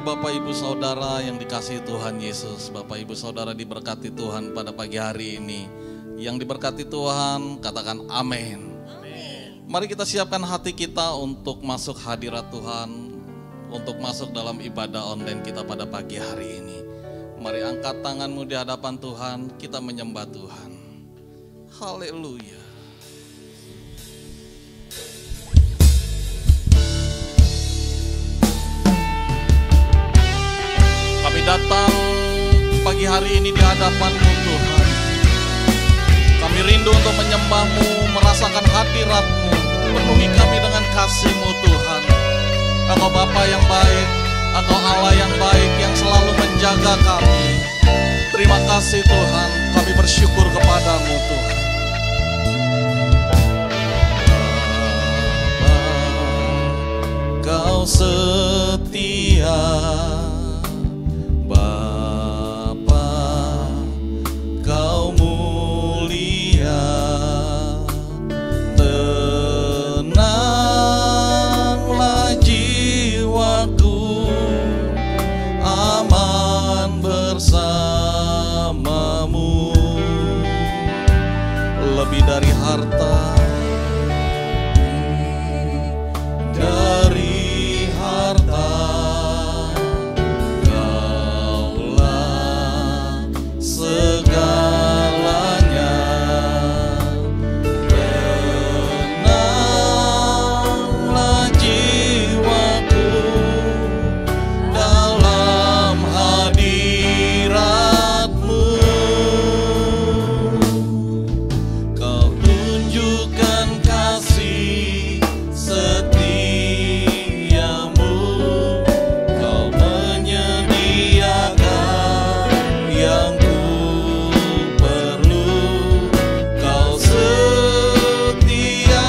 Bapak Ibu Saudara yang dikasihi Tuhan Yesus. Bapak Ibu Saudara diberkati Tuhan pada pagi hari ini. Yang diberkati Tuhan katakan amin. Mari kita siapkan hati kita untuk masuk hadirat Tuhan, untuk masuk dalam ibadah online kita pada pagi hari ini. Mari angkat tanganmu di hadapan Tuhan, kita menyembah Tuhan. Haleluya. Kami datang pagi hari ini di hadapan-Mu Tuhan. Kami rindu untuk menyembah-Mu, merasakan hadirat-Mu. Penuhi kami dengan kasih-Mu Tuhan. Engkau Bapa yang baik, Engkau Allah yang baik yang selalu menjaga kami. Terima kasih Tuhan, kami bersyukur kepadamu Tuhan. Kau setia, Bapa, Kau mulia, tenanglah jiwaku, aman bersamamu. Lebih dari harta, dari harta, Kaulah segalanya. Tenanglah jiwaku dalam hadirat-Mu. Kau tunjukkan kasih setiamu, Kau menyediakan yang ku perlu. Kau setia,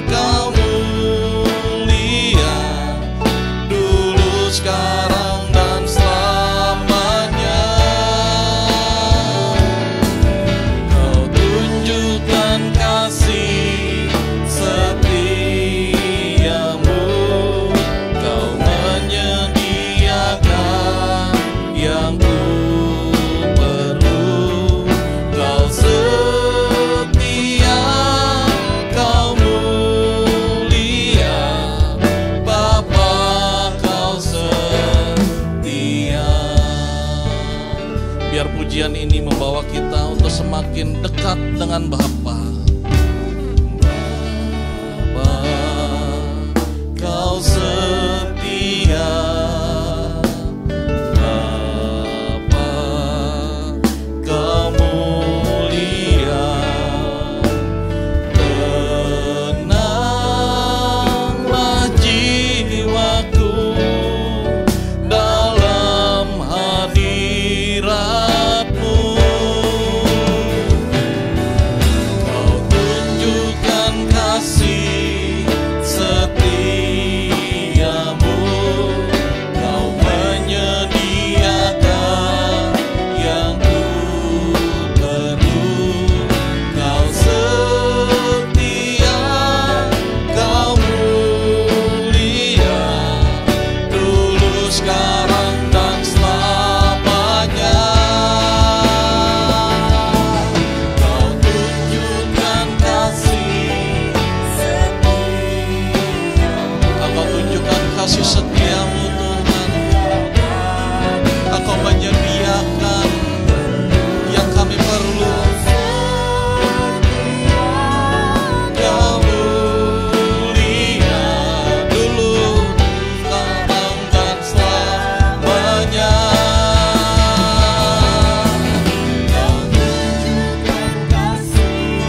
Kau mulia, dulu, sekarang, dan selamanya. Kau tunjukkan kasih setiamu, Kau menyediakan yang ku perlu. Kau setia, Kau mulia, Bapa, Kau setia. Biar pujian ini membawa kita untuk semakin dekat dengan Bapa. Bapa, Kau setia, Bapa, Kau mulia, tenanglah jiwaku dalam hadirat-Mu. Kau tunjukkan kasih setiamu, Kau menyediakan yang ku perlu. Kau setia, Kau mulia, dulu, sekarang, dan selamanya. Kau tunjukkan kasih setiamu, Engkau tunjukkan kasih setiamu Tuhan. Engkau menyediakan yang kami perlu. Kau mulia, dulu, sekarang, dan selamanya.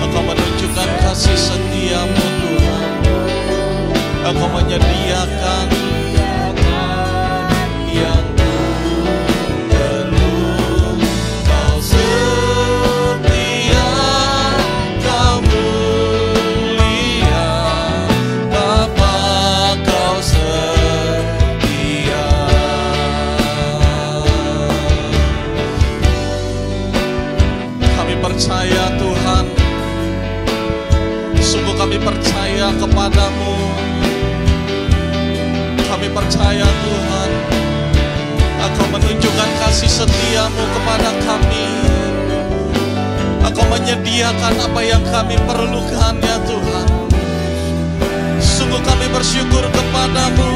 Engkau menunjukkan kasih setiamu Tuhan. Engkau menyediakan yang ku perlu. Kau setia, Kau mulia, Bapa, Kau setia. Kami percaya Tuhan, sungguh kami percaya kepadamu. Kami percaya Tuhan, menunjukkan kasih setia-Mu kepada kami. Engkau menyediakan apa yang kami perlukan ya Tuhan. Sungguh kami bersyukur kepada-Mu.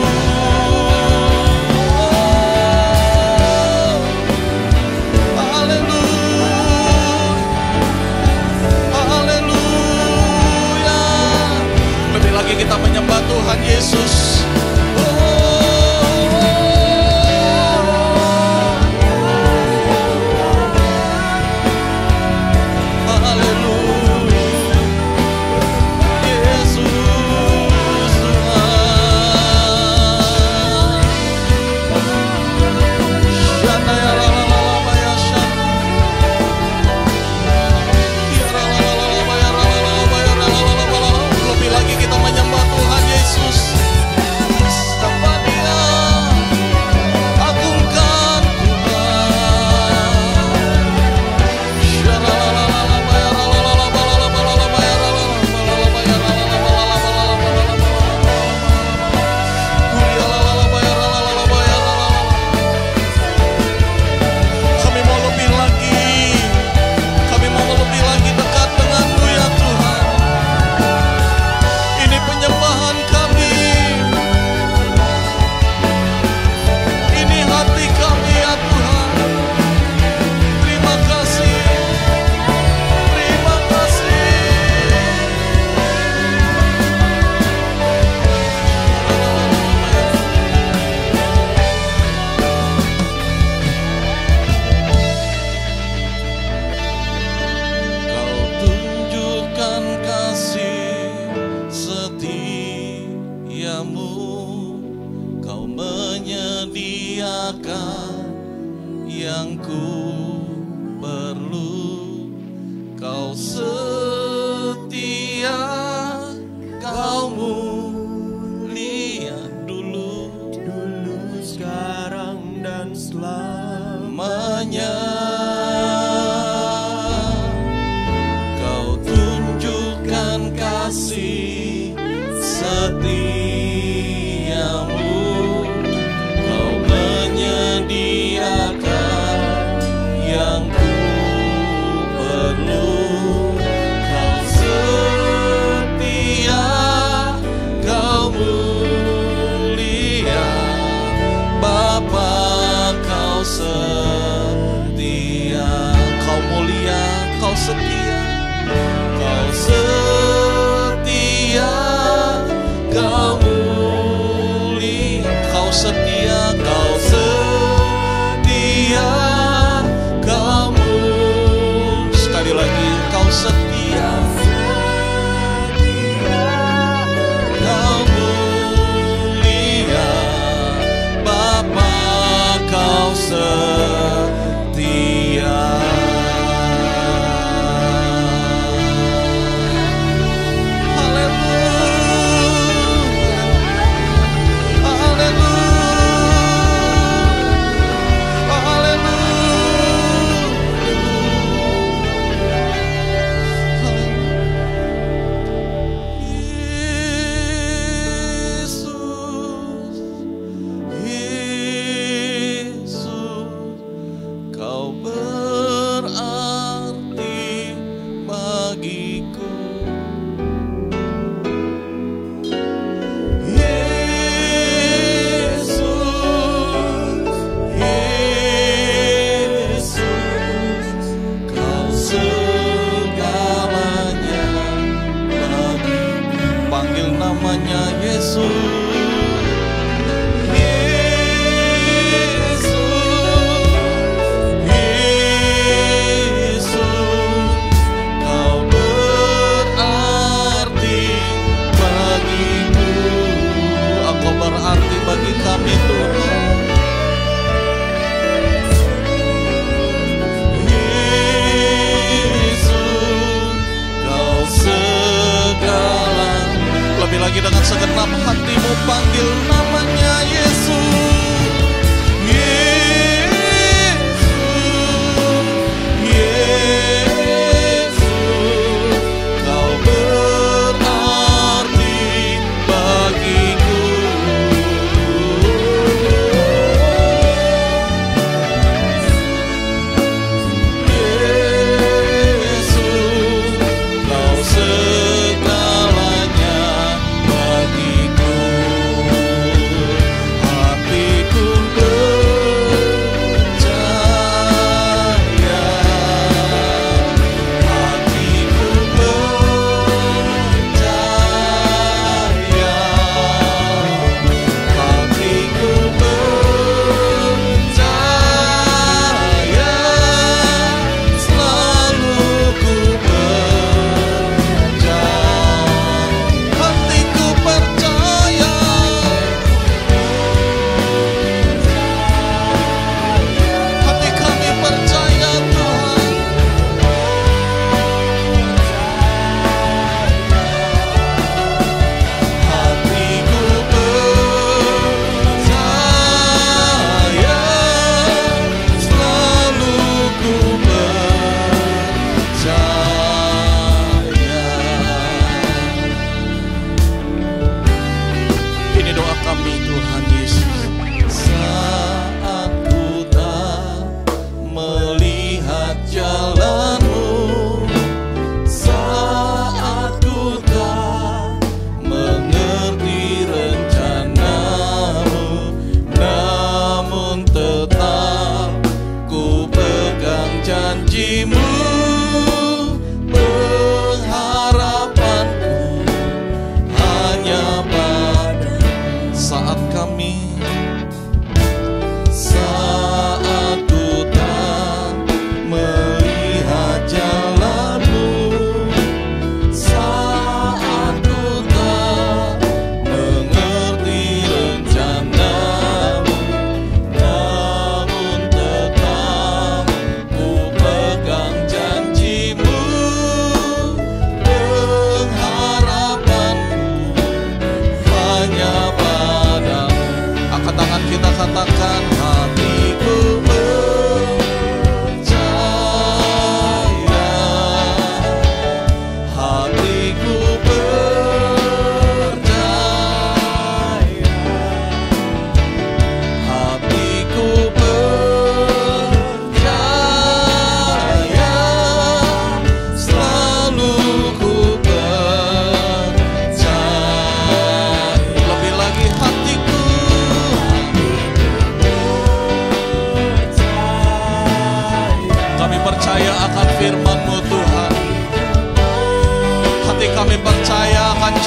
Haleluya. Lebih lagi kita menyembah Tuhan Yesus.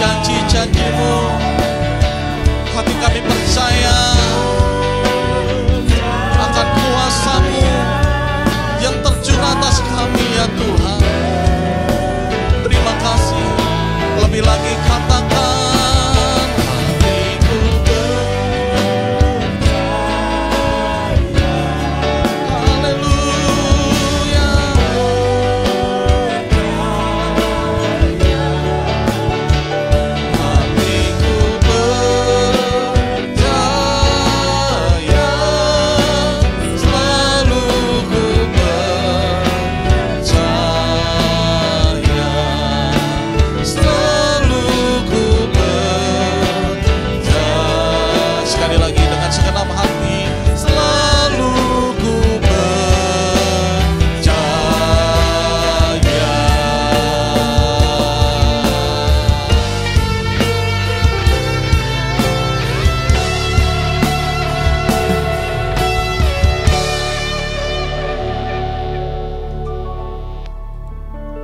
janji-janji-Mu. Hati kami percaya akan kuasa-Mu yang terjun atas kami ya Tuhan. Terima kasih. Lebih lagi katakan, hatiku percaya. Haleluya. Hatiku percaya, selalu ku percaya, selalu ku percaya. Sekali lagi dengan segenap hati, selalu ku percaya.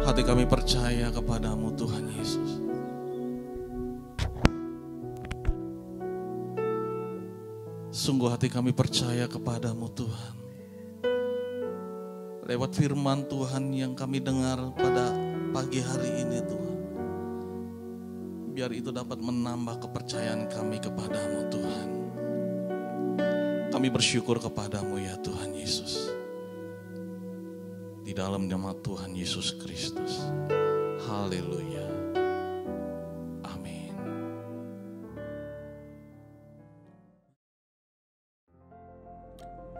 Hati kami percaya kepadamu Tuhan Yesus. Sungguh hati kami percaya kepadamu Tuhan. Lewat firman Tuhan yang kami dengar pada pagi hari ini Tuhan. Biar itu dapat menambah kepercayaan kami kepadamu Tuhan. Kami bersyukur kepadamu ya Tuhan Yesus. Di dalam nama Tuhan Yesus Kristus. Haleluya. Amin.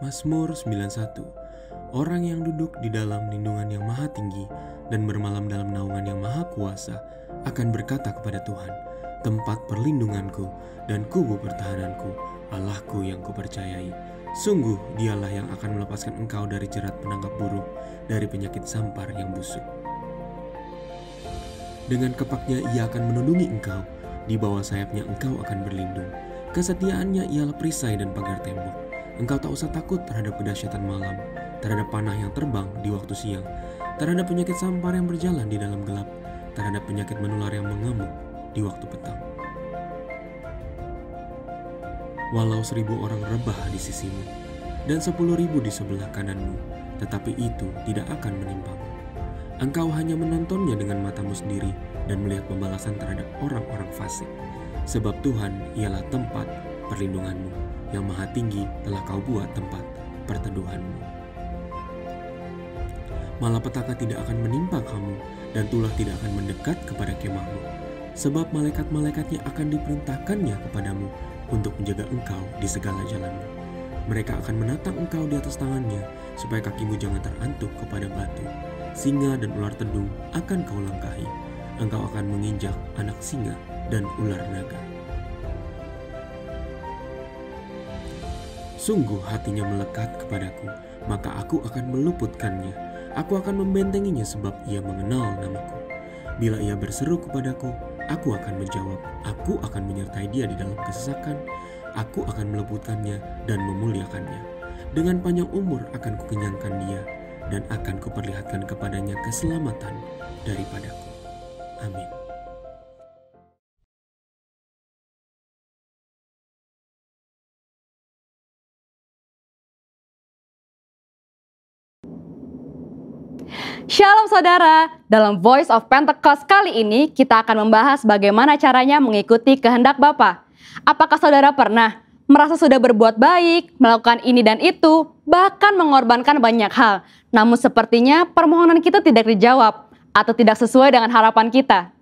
Mazmur 91. Orang yang duduk di dalam lindungan yang maha tinggi dan bermalam dalam naungan yang maha kuasa akan berkata kepada Tuhan, tempat perlindunganku dan kubu pertahananku, Allahku yang kupercayai. Sungguh dialah yang akan melepaskan engkau dari jerat penangkap burung, dari penyakit sampar yang busuk. Dengan kepaknya ia akan melindungi engkau, di bawah sayapnya engkau akan berlindung. Kesetiaannya ialah perisai dan pagar tembok. Engkau tak usah takut terhadap kedahsyatan malam, terhadap panah yang terbang di waktu siang, terhadap penyakit sampar yang berjalan di dalam gelap, terhadap penyakit menular yang mengamuk di waktu petang. Walau 1.000 orang rebah di sisimu dan 10.000 di sebelah kananmu, tetapi itu tidak akan menimpamu. Engkau hanya menontonnya dengan matamu sendiri dan melihat pembalasan terhadap orang-orang fasik. Sebab Tuhan ialah tempat perlindunganmu, yang maha tinggi telah kau buat tempat perteduhanmu. Malapetaka tidak akan menimpa kamu, dan tulah tidak akan mendekat kepada kemahmu. Sebab malaikat-malaikatnya akan diperintahkannya kepadamu untuk menjaga engkau di segala jalanmu. Mereka akan menatang engkau di atas tangannya, supaya kakimu jangan terantuk kepada batu. Singa dan ular tedung akan kau langkahi. Engkau akan menginjak anak singa dan ular naga. Sungguh hatinya melekat kepadaku, maka aku akan meluputkannya. Aku akan membentenginya sebab ia mengenal namaku. Bila ia berseru kepadaku, aku akan menjawab. Aku akan menyertai dia di dalam kesesakan. Aku akan meluputkannya dan memuliakannya. Dengan panjang umur akan kukenyangkan dia, dan akan kuperlihatkan kepadanya keselamatan daripadaku. Amin. Shalom saudara, dalam Voice of Pentecost kali ini kita akan membahas bagaimana caranya mengikuti kehendak Bapa. Apakah saudara pernah merasa sudah berbuat baik, melakukan ini dan itu, bahkan mengorbankan banyak hal, namun sepertinya permohonan kita tidak dijawab atau tidak sesuai dengan harapan kita?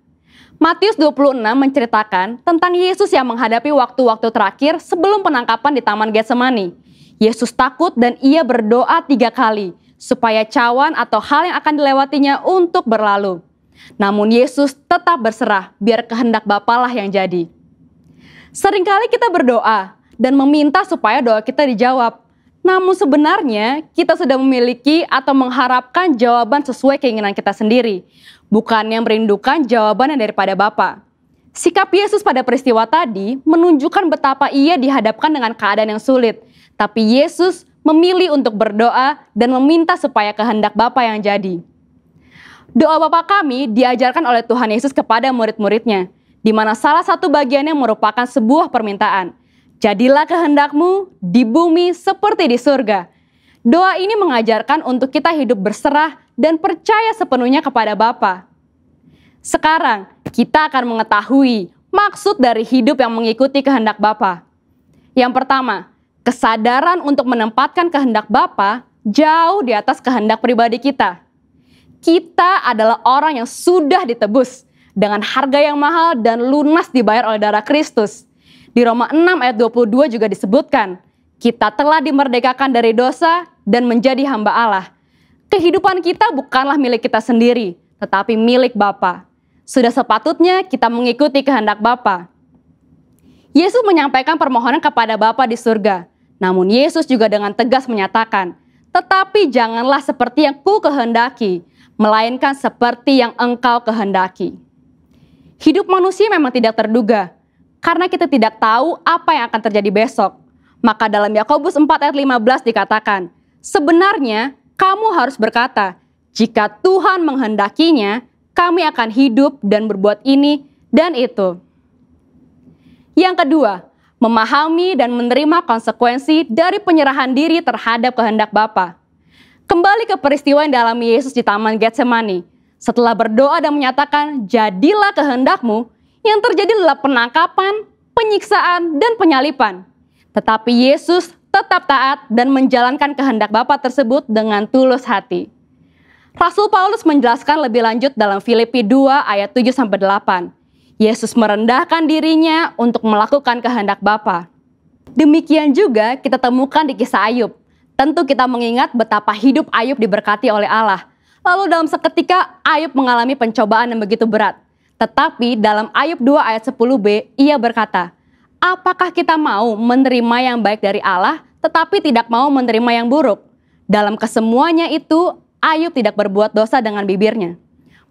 Matius 26 menceritakan tentang Yesus yang menghadapi waktu-waktu terakhir sebelum penangkapan di Taman Getsemani. Yesus takut dan ia berdoa 3 kali, supaya cawan atau hal yang akan dilewatinya untuk berlalu. Namun Yesus tetap berserah, biar kehendak Bapa lah yang jadi. Seringkali kita berdoa dan meminta supaya doa kita dijawab. Namun sebenarnya kita sudah memiliki atau mengharapkan jawaban sesuai keinginan kita sendiri, bukan yang merindukan jawaban yang daripada Bapa. Sikap Yesus pada peristiwa tadi menunjukkan betapa ia dihadapkan dengan keadaan yang sulit. Tapi Yesus memilih untuk berdoa dan meminta supaya kehendak Bapa yang jadi. Doa Bapa kami diajarkan oleh Tuhan Yesus kepada murid-muridnya. di mana salah satu bagiannya merupakan sebuah permintaan. Jadilah kehendakmu di bumi seperti di surga. Doa ini mengajarkan untuk kita hidup berserah dan percaya sepenuhnya kepada Bapa. Sekarang, kita akan mengetahui maksud dari hidup yang mengikuti kehendak Bapa. Yang pertama, kesadaran untuk menempatkan kehendak Bapa jauh di atas kehendak pribadi kita. Kita adalah orang yang sudah ditebus dengan harga yang mahal dan lunas dibayar oleh darah Kristus. Di Roma 6 ayat 22 juga disebutkan, kita telah dimerdekakan dari dosa dan menjadi hamba Allah. Kehidupan kita bukanlah milik kita sendiri, tetapi milik Bapa. Sudah sepatutnya kita mengikuti kehendak Bapa. Yesus menyampaikan permohonan kepada Bapa di surga. Namun Yesus juga dengan tegas menyatakan, tetapi janganlah seperti yang ku kehendaki, melainkan seperti yang engkau kehendaki. Hidup manusia memang tidak terduga, karena kita tidak tahu apa yang akan terjadi besok. Maka dalam Yakobus 4 ayat 15 dikatakan, sebenarnya kamu harus berkata, jika Tuhan menghendakinya, kami akan hidup dan berbuat ini dan itu. Yang kedua, memahami dan menerima konsekuensi dari penyerahan diri terhadap kehendak Bapa. Kembali ke peristiwa yang dialami Yesus di Taman Getsemani. Setelah berdoa dan menyatakan, jadilah kehendakmu, yang terjadi adalah penangkapan, penyiksaan, dan penyalipan. Tetapi Yesus tetap taat dan menjalankan kehendak Bapa tersebut dengan tulus hati. Rasul Paulus menjelaskan lebih lanjut dalam Filipi 2 ayat 7-8. Yesus merendahkan dirinya untuk melakukan kehendak Bapa. Demikian juga kita temukan di kisah Ayub. Tentu kita mengingat betapa hidup Ayub diberkati oleh Allah. Lalu dalam seketika Ayub mengalami pencobaan yang begitu berat. Tetapi dalam Ayub 2 ayat 10b, ia berkata, apakah kita mau menerima yang baik dari Allah, tetapi tidak mau menerima yang buruk? Dalam kesemuanya itu, Ayub tidak berbuat dosa dengan bibirnya.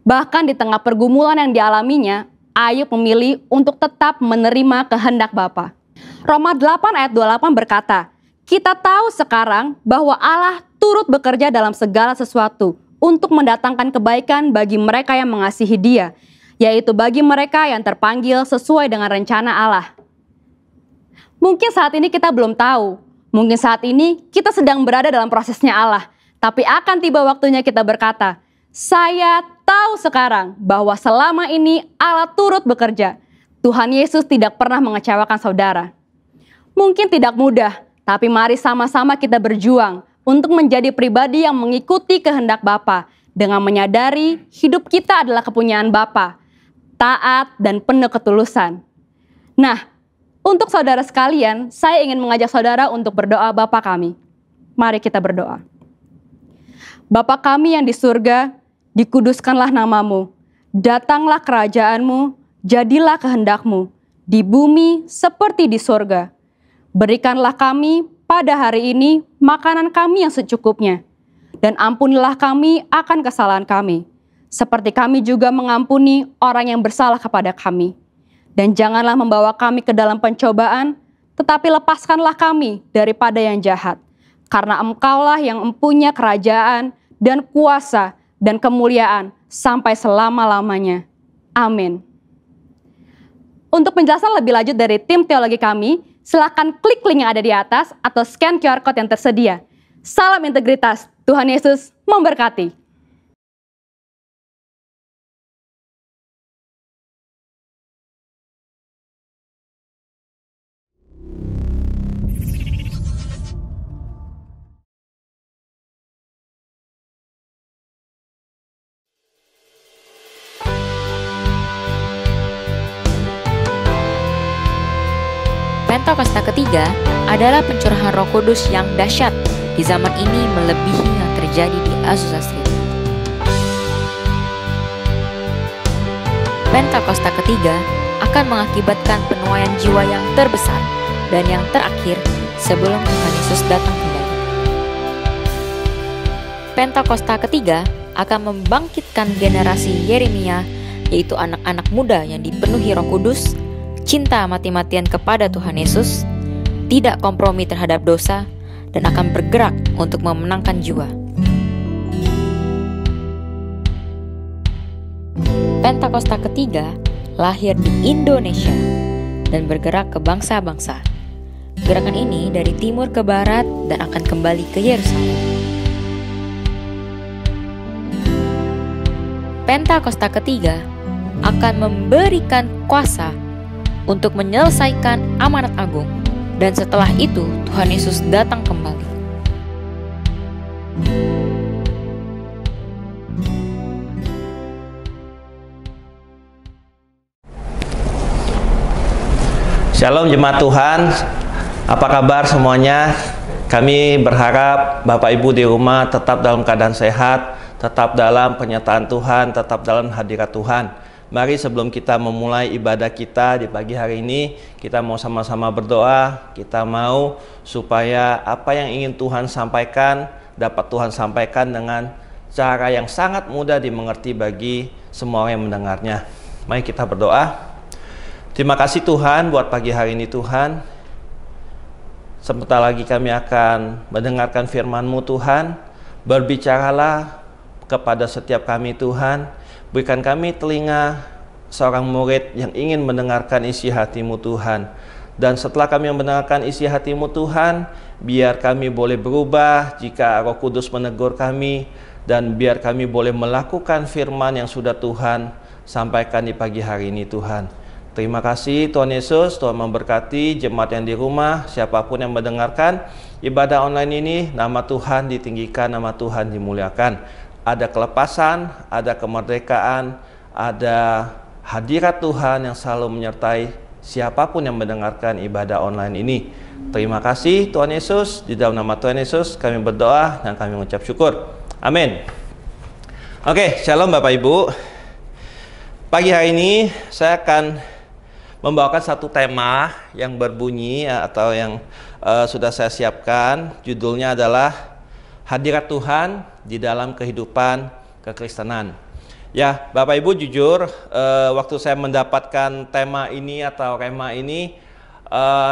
Bahkan di tengah pergumulan yang dialaminya, Ayub memilih untuk tetap menerima kehendak Bapa. Roma 8 ayat 28 berkata, kita tahu sekarang bahwa Allah turut bekerja dalam segala sesuatu untuk mendatangkan kebaikan bagi mereka yang mengasihi Dia, yaitu bagi mereka yang terpanggil sesuai dengan rencana Allah. Mungkin saat ini kita belum tahu, mungkin saat ini kita sedang berada dalam prosesnya Allah, tapi akan tiba waktunya kita berkata, saya tahu sekarang bahwa selama ini Allah turut bekerja. Tuhan Yesus tidak pernah mengecewakan saudara. Mungkin tidak mudah, tapi mari sama-sama kita berjuang untuk menjadi pribadi yang mengikuti kehendak Bapa dengan menyadari hidup kita adalah kepunyaan Bapa, taat dan penuh ketulusan. Nah, untuk saudara sekalian, saya ingin mengajak saudara untuk berdoa Bapa kami. Mari kita berdoa. Bapa kami yang di surga, dikuduskanlah namamu, datanglah kerajaanmu, jadilah kehendakmu, di bumi seperti di surga. Berikanlah kami pada hari ini makanan kami yang secukupnya, dan ampunilah kami akan kesalahan kami, seperti kami juga mengampuni orang yang bersalah kepada kami. Dan janganlah membawa kami ke dalam pencobaan, tetapi lepaskanlah kami daripada yang jahat. Karena Engkaulah yang mempunyai kerajaan dan kuasa dan kemuliaan sampai selama-lamanya. Amin. Untuk penjelasan lebih lanjut dari tim teologi kami, silakan klik link yang ada di atas atau scan QR Code yang tersedia. Salam integritas, Tuhan Yesus memberkati. Pentakosta ketiga adalah pencurahan Roh Kudus yang dahsyat di zaman ini melebihi yang terjadi di Azusa Street. Pentakosta ketiga akan mengakibatkan penuaian jiwa yang terbesar dan yang terakhir sebelum Tuhan Yesus datang kembali. Pentakosta ketiga akan membangkitkan generasi Yeremia, yaitu anak-anak muda yang dipenuhi Roh Kudus, cinta mati-matian kepada Tuhan Yesus, tidak kompromi terhadap dosa, dan akan bergerak untuk memenangkan jiwa. Pentakosta ketiga lahir di Indonesia dan bergerak ke bangsa-bangsa. Gerakan ini dari timur ke barat dan akan kembali ke Yerusalem. Pentakosta ketiga akan memberikan kuasa untuk menyelesaikan amanat agung, dan setelah itu Tuhan Yesus datang kembali. Shalom jemaat Tuhan, apa kabar semuanya? Kami berharap Bapak Ibu di rumah tetap dalam keadaan sehat, tetap dalam penyertaan Tuhan, tetap dalam hadirat Tuhan. Mari sebelum kita memulai ibadah kita di pagi hari ini, kita mau sama-sama berdoa. Kita mau supaya apa yang ingin Tuhan sampaikan, dapat Tuhan sampaikan dengan cara yang sangat mudah dimengerti bagi semua orang yang mendengarnya. Mari kita berdoa. Terima kasih Tuhan buat pagi hari ini Tuhan. Sebentar lagi kami akan mendengarkan firman-Mu Tuhan. Berbicaralah kepada setiap kami Tuhan. Berikan kami telinga seorang murid yang ingin mendengarkan isi hati-Mu Tuhan. Dan setelah kami mendengarkan isi hati-Mu Tuhan, biar kami boleh berubah jika Roh Kudus menegur kami. Dan biar kami boleh melakukan firman yang sudah Tuhan sampaikan di pagi hari ini Tuhan. Terima kasih Tuhan Yesus, Tuhan memberkati jemaat yang di rumah, siapapun yang mendengarkan ibadah online ini, nama Tuhan ditinggikan, nama Tuhan dimuliakan. Ada kelepasan, ada kemerdekaan, ada hadirat Tuhan yang selalu menyertai siapapun yang mendengarkan ibadah online ini. Terima kasih Tuhan Yesus, di dalam nama Tuhan Yesus kami berdoa dan kami mengucap syukur. Amin. Oke, shalom Bapak Ibu. Pagi hari ini saya akan membawakan satu tema yang berbunyi atau yang sudah saya siapkan. Judulnya adalah Hadirat Tuhan di dalam kehidupan kekristenan. Ya, Bapak Ibu jujur, waktu saya mendapatkan tema ini atau rema ini,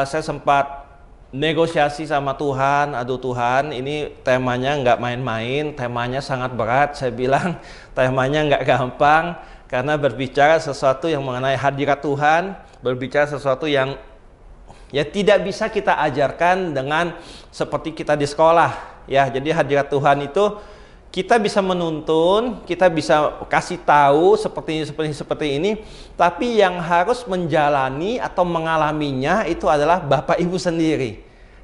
saya sempat negosiasi sama Tuhan. Aduh Tuhan, ini temanya nggak main-main, temanya sangat berat. Saya bilang temanya nggak gampang, karena berbicara sesuatu yang mengenai hadirat Tuhan, berbicara sesuatu yang ya tidak bisa kita ajarkan dengan seperti kita di sekolah. Ya, jadi hadirat Tuhan itu kita bisa menuntun, kita bisa kasih tahu seperti ini, tapi yang harus menjalani atau mengalaminya itu adalah Bapak Ibu sendiri.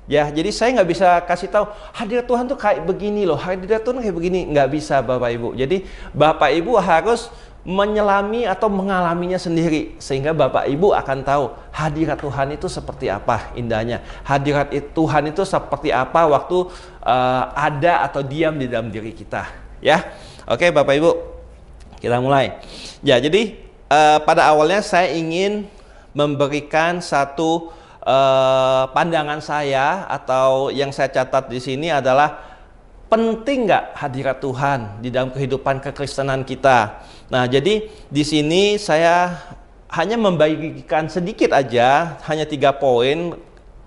Ya, jadi saya nggak bisa kasih tahu hadirat Tuhan tuh kayak begini loh, hadirat Tuhan kayak begini, nggak bisa Bapak Ibu. Jadi Bapak Ibu harus menyelami atau mengalaminya sendiri, sehingga Bapak Ibu akan tahu hadirat Tuhan itu seperti apa indahnya, hadirat Tuhan itu seperti apa waktu ada atau diam di dalam diri kita. Ya, oke Bapak Ibu, kita mulai. Ya, jadi pada awalnya saya ingin memberikan satu pandangan saya atau yang saya catat di sini adalah penting nggak hadirat Tuhan di dalam kehidupan kekristenan kita. Nah, jadi di sini saya hanya membagikan sedikit aja, hanya 3 poin.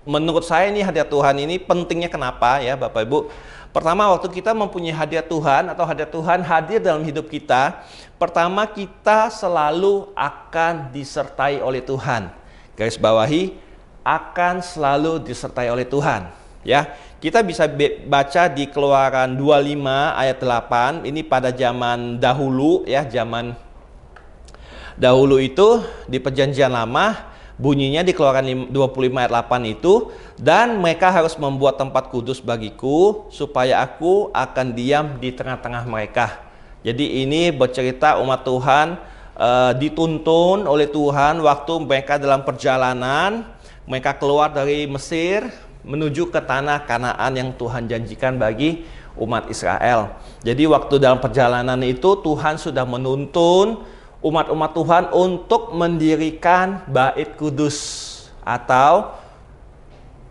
Menurut saya ini hadirat Tuhan ini pentingnya kenapa ya Bapak Ibu. Pertama, waktu kita mempunyai hadirat Tuhan atau hadirat Tuhan hadir dalam hidup kita, pertama kita selalu akan disertai oleh Tuhan. Garis bawahi, akan selalu disertai oleh Tuhan. Ya, kita bisa baca di Keluaran 25 ayat 8. Ini pada zaman dahulu ya, zaman dahulu itu di Perjanjian Lama, bunyinya di Keluaran 25 ayat 8 itu, dan mereka harus membuat tempat kudus bagiku supaya aku akan diam di tengah-tengah mereka. Jadi ini bercerita umat Tuhan dituntun oleh Tuhan waktu mereka dalam perjalanan, mereka keluar dari Mesir menuju ke tanah Kanaan yang Tuhan janjikan bagi umat Israel. Jadi waktu dalam perjalanan itu Tuhan sudah menuntun umat-umat Tuhan untuk mendirikan bait kudus atau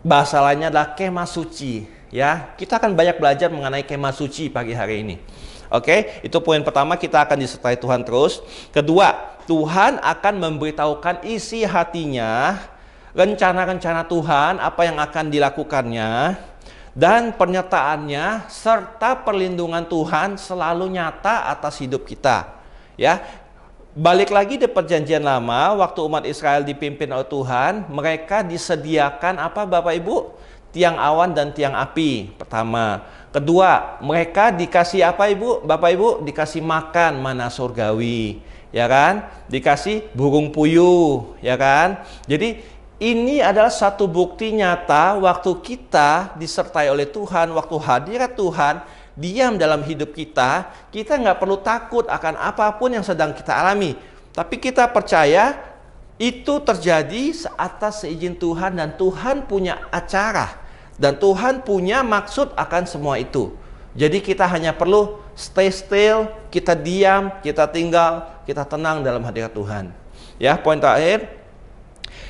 bahasa lainnya adalah kemah suci. Ya, kita akan banyak belajar mengenai kemah suci pagi hari ini. Oke, itu poin pertama, kita akan disertai Tuhan terus. Kedua, Tuhan akan memberitahukan isi hatinya, rencana-rencana Tuhan, apa yang akan dilakukannya, dan penyertaannya serta perlindungan Tuhan selalu nyata atas hidup kita. Ya, Balik lagi di perjanjian lama, waktu umat Israel dipimpin oleh Tuhan, mereka disediakan apa Bapak Ibu? Tiang awan dan tiang api, pertama. Kedua, mereka dikasih apa Ibu? Bapak Ibu, dikasih makan mana surgawi, ya kan? Dikasih burung puyuh, ya kan? Jadi ini adalah satu bukti nyata waktu kita disertai oleh Tuhan, waktu hadirat Tuhan diam dalam hidup kita, kita nggak perlu takut akan apapun yang sedang kita alami. Tapi kita percaya itu terjadi atas seizin Tuhan, dan Tuhan punya acara, dan Tuhan punya maksud akan semua itu. Jadi kita hanya perlu stay still, kita diam, kita tinggal, kita tenang dalam hadirat Tuhan. Ya, poin terakhir,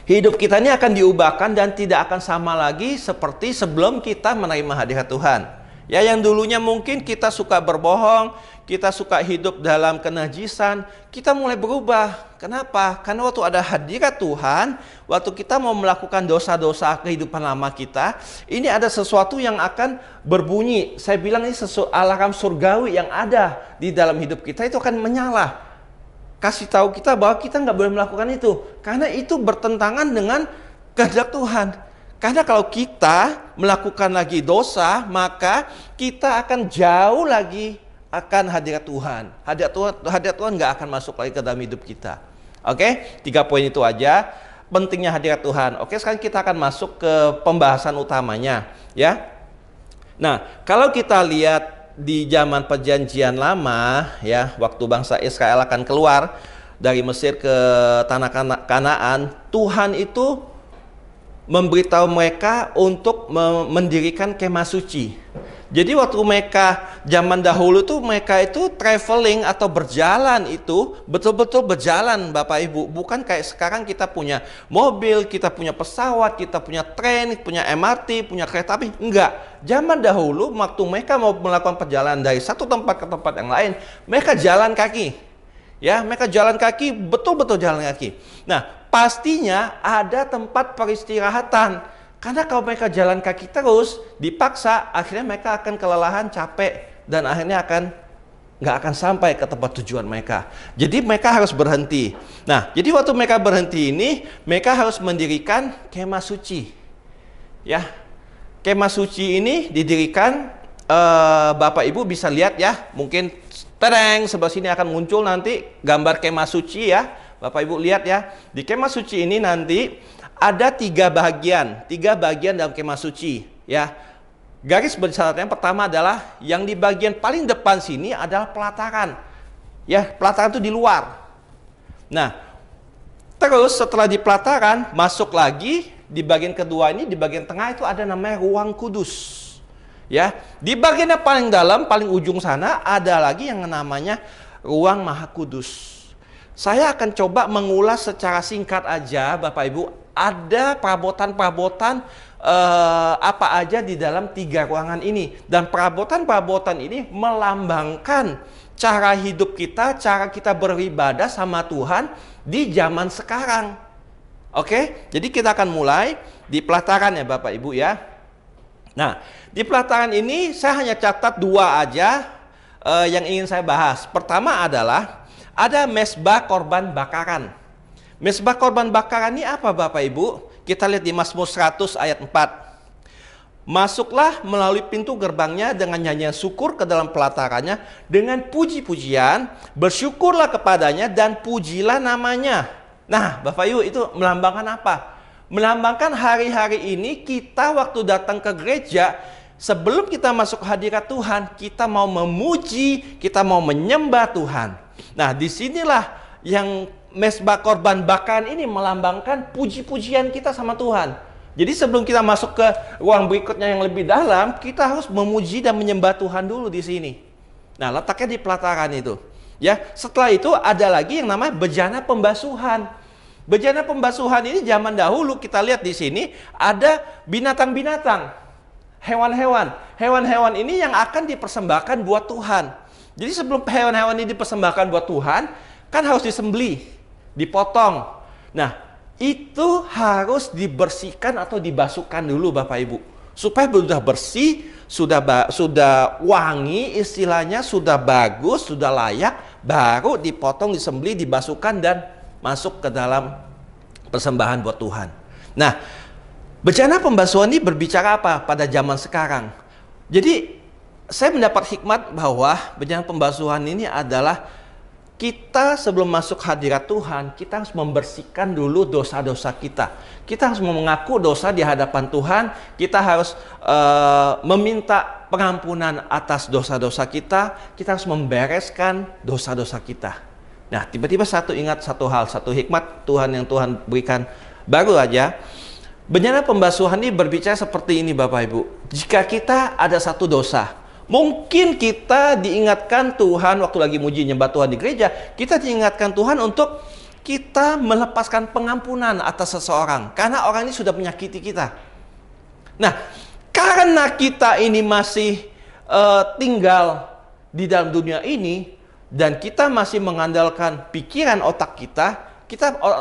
hidup kita ini akan diubahkan dan tidak akan sama lagi seperti sebelum kita menerima hadirat Tuhan. Ya, yang dulunya mungkin kita suka berbohong, kita suka hidup dalam kenajisan, kita mulai berubah. Kenapa? Karena waktu ada hadirat Tuhan, waktu kita mau melakukan dosa-dosa kehidupan lama kita, ini ada sesuatu yang akan berbunyi. Saya bilang ini alarm surgawi yang ada di dalam hidup kita itu akan menyala. Kasih tahu kita bahwa kita nggak boleh melakukan itu, karena itu bertentangan dengan kehendak Tuhan. Karena kalau kita melakukan lagi dosa, maka kita akan jauh lagi akan hadirat Tuhan. Hadirat Tuhan nggak akan masuk lagi ke dalam hidup kita. Oke, 3 poin itu aja pentingnya hadirat Tuhan. Oke, sekarang kita akan masuk ke pembahasan utamanya, ya. Nah, kalau kita lihat di zaman perjanjian lama, ya, waktu bangsa Israel akan keluar dari Mesir ke tanah Kanaan, Tuhan itu memberitahu mereka untuk mendirikan kemah suci. Jadi waktu mereka zaman dahulu tuh mereka itu traveling atau berjalan, itu betul-betul berjalan Bapak Ibu. Bukan kayak sekarang kita punya mobil, kita punya pesawat, kita punya tren, punya MRT, punya kereta api. Enggak. Zaman dahulu waktu mereka mau melakukan perjalanan dari satu tempat ke tempat yang lain, mereka jalan kaki. Ya, mereka jalan kaki, betul-betul jalan kaki. Nah, pastinya ada tempat peristirahatan. Karena kalau mereka jalan kaki terus, dipaksa, akhirnya mereka akan kelelahan, capek, dan akhirnya nggak akan sampai ke tempat tujuan mereka. Jadi mereka harus berhenti. Nah, jadi waktu mereka berhenti ini, mereka harus mendirikan kemah suci. Ya, kemah suci ini didirikan, Bapak Ibu bisa lihat ya, mungkin tereng sebelah sini akan muncul nanti gambar kemah suci ya. Bapak Ibu lihat ya, di kemah suci ini nanti ada 3 bagian dalam kemah suci ya. Garis besar yang pertama adalah yang di bagian paling depan sini adalah pelataran. Ya, pelataran itu di luar. Nah, terus setelah di pelataran masuk lagi di bagian kedua ini, di bagian tengah itu ada namanya ruang kudus. Ya, di bagian yang paling dalam, paling ujung sana ada lagi yang namanya ruang maha kudus. Saya akan coba mengulas secara singkat aja Bapak Ibu. Ada perabotan-perabotan apa aja di dalam 3 ruangan ini. Dan perabotan-perabotan ini melambangkan cara hidup kita, cara kita beribadah sama Tuhan di zaman sekarang. Oke, jadi kita akan mulai di pelataran ya Bapak Ibu ya. Nah, di pelataran ini saya hanya catat 2 aja yang ingin saya bahas. Pertama adalah ada mezbah korban bakaran. Mezbah korban bakaran ini apa Bapak Ibu? Kita lihat di Mazmur 100 ayat 4. Masuklah melalui pintu gerbangnya dengan nyanyian syukur ke dalam pelatarannya dengan puji-pujian, bersyukurlah kepadanya dan pujilah namanya. Nah, Bapak Ibu, itu melambangkan apa? Melambangkan hari-hari ini kita waktu datang ke gereja, sebelum kita masuk hadirat Tuhan, kita mau memuji, kita mau menyembah Tuhan. Nah, disinilah yang mezbah korban bakaran ini melambangkan puji-pujian kita sama Tuhan. Jadi sebelum kita masuk ke ruang berikutnya yang lebih dalam, kita harus memuji dan menyembah Tuhan dulu di sini. Nah, letaknya di pelataran itu. Ya, setelah itu ada lagi yang namanya bejana pembasuhan. Bejana pembasuhan ini zaman dahulu kita lihat di sini ada binatang-binatang, hewan-hewan. Hewan-hewan ini yang akan dipersembahkan buat Tuhan. Jadi sebelum hewan-hewan ini dipersembahkan buat Tuhan, kan harus disembelih, dipotong. Nah, itu harus dibersihkan atau dibasuhkan dulu Bapak Ibu. Supaya sudah bersih, sudah wangi istilahnya, sudah bagus, sudah layak, baru dipotong, disembelih, dibasuhkan dan masuk ke dalam persembahan buat Tuhan. Nah, bencana pembasuhan ini berbicara apa pada zaman sekarang? Jadi saya mendapat hikmat bahwa bencana pembasuhan ini adalah kita sebelum masuk hadirat Tuhan, kita harus membersihkan dulu dosa-dosa kita. Kita harus mengaku dosa di hadapan Tuhan. Kita harus meminta pengampunan atas dosa-dosa kita. Kita harus membereskan dosa-dosa kita. Nah, tiba-tiba ingat satu hal, satu hikmat Tuhan yang Tuhan berikan baru aja. Bencana pembasuhan ini berbicara seperti ini Bapak Ibu. Jika kita ada satu dosa, mungkin kita diingatkan Tuhan waktu lagi muji nyembah Tuhan di gereja, kita diingatkan Tuhan untuk kita melepaskan pengampunan atas seseorang karena orang ini sudah menyakiti kita. Nah, karena kita ini masih tinggal di dalam dunia ini dan kita masih mengandalkan pikiran otak kita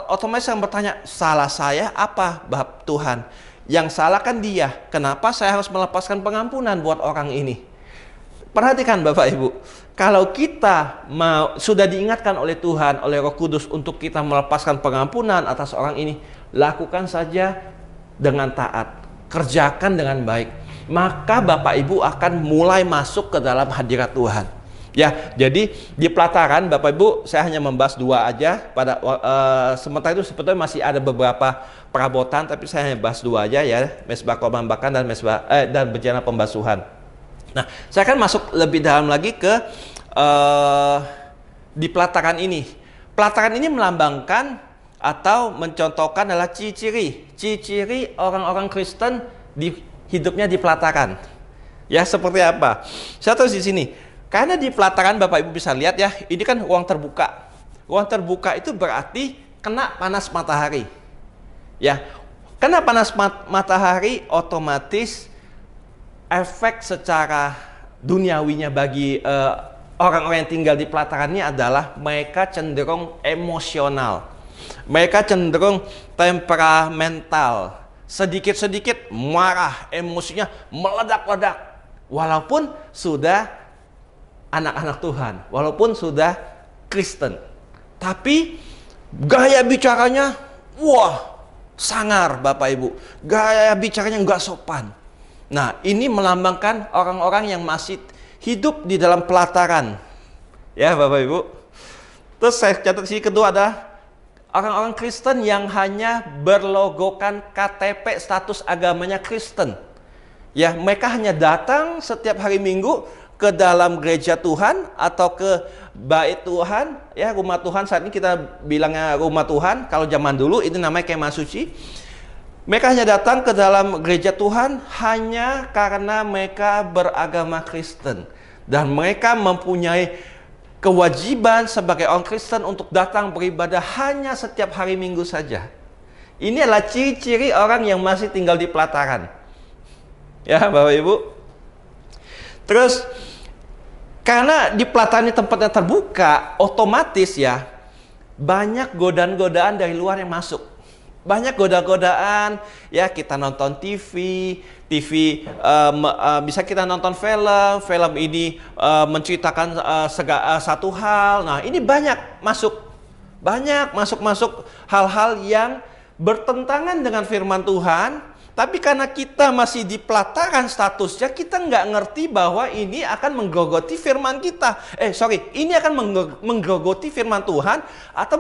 otomatis akan bertanya, salah saya apa Bab Tuhan? Yang salah kan dia. Kenapa saya harus melepaskan pengampunan buat orang ini? Perhatikan Bapak Ibu, kalau kita sudah diingatkan oleh Tuhan, oleh Roh Kudus untuk kita melepaskan pengampunan atas orang ini, lakukan saja dengan taat, kerjakan dengan baik. Maka Bapak Ibu akan mulai masuk ke dalam hadirat Tuhan. Ya, jadi di pelataran Bapak Ibu saya hanya membahas 2 aja pada sementara itu sebetulnya masih ada beberapa perabotan tapi saya hanya bahas 2 aja ya, mesbah korban bakar dan dan bencana pembasuhan. Nah, saya akan masuk lebih dalam lagi ke di pelataran ini. Pelataran ini melambangkan atau mencontohkan adalah ciri-ciri orang-orang Kristen di hidupnya di pelataran. Ya, seperti apa? Saya tulis di sini. Karena di pelataran Bapak Ibu bisa lihat ya, ini kan ruang terbuka. Ruang terbuka itu berarti kena panas matahari. Ya, kena panas matahari otomatis efek secara duniawinya bagi orang-orang yang tinggal di pelatarannya adalah mereka cenderung emosional. Mereka cenderung temperamental. Sedikit-sedikit marah, emosinya meledak-ledak. Walaupun sudah anak-anak Tuhan, walaupun sudah Kristen, tapi gaya bicaranya, wah, sangar Bapak Ibu, gaya bicaranya nggak sopan. Nah, ini melambangkan orang-orang yang masih hidup di dalam pelataran, ya Bapak Ibu. Terus saya catat sini kedua ada orang-orang Kristen yang hanya berlogokan KTP status agamanya Kristen. Ya, mereka hanya datang setiap hari Minggu ke dalam gereja Tuhan atau ke bait Tuhan, ya rumah Tuhan. Saat ini kita bilangnya rumah Tuhan. Kalau zaman dulu itu namanya kemah suci. Mereka hanya datang ke dalam gereja Tuhan hanya karena mereka beragama Kristen dan mereka mempunyai kewajiban sebagai orang Kristen untuk datang beribadah hanya setiap hari Minggu saja. Ini adalah ciri-ciri orang yang masih tinggal di pelataran. Ya, Bapak Ibu. Terus karena di pelataran ini tempatnya terbuka, otomatis ya banyak godaan-godaan dari luar yang masuk. Banyak godaan-godaan, ya kita nonton TV bisa kita nonton film ini menceritakan satu hal. Nah, ini banyak masuk hal-hal yang bertentangan dengan firman Tuhan. Tapi karena kita masih di pelataran statusnya, kita nggak ngerti bahwa ini akan menggerogoti firman kita. Ini akan menggerogoti firman Tuhan atau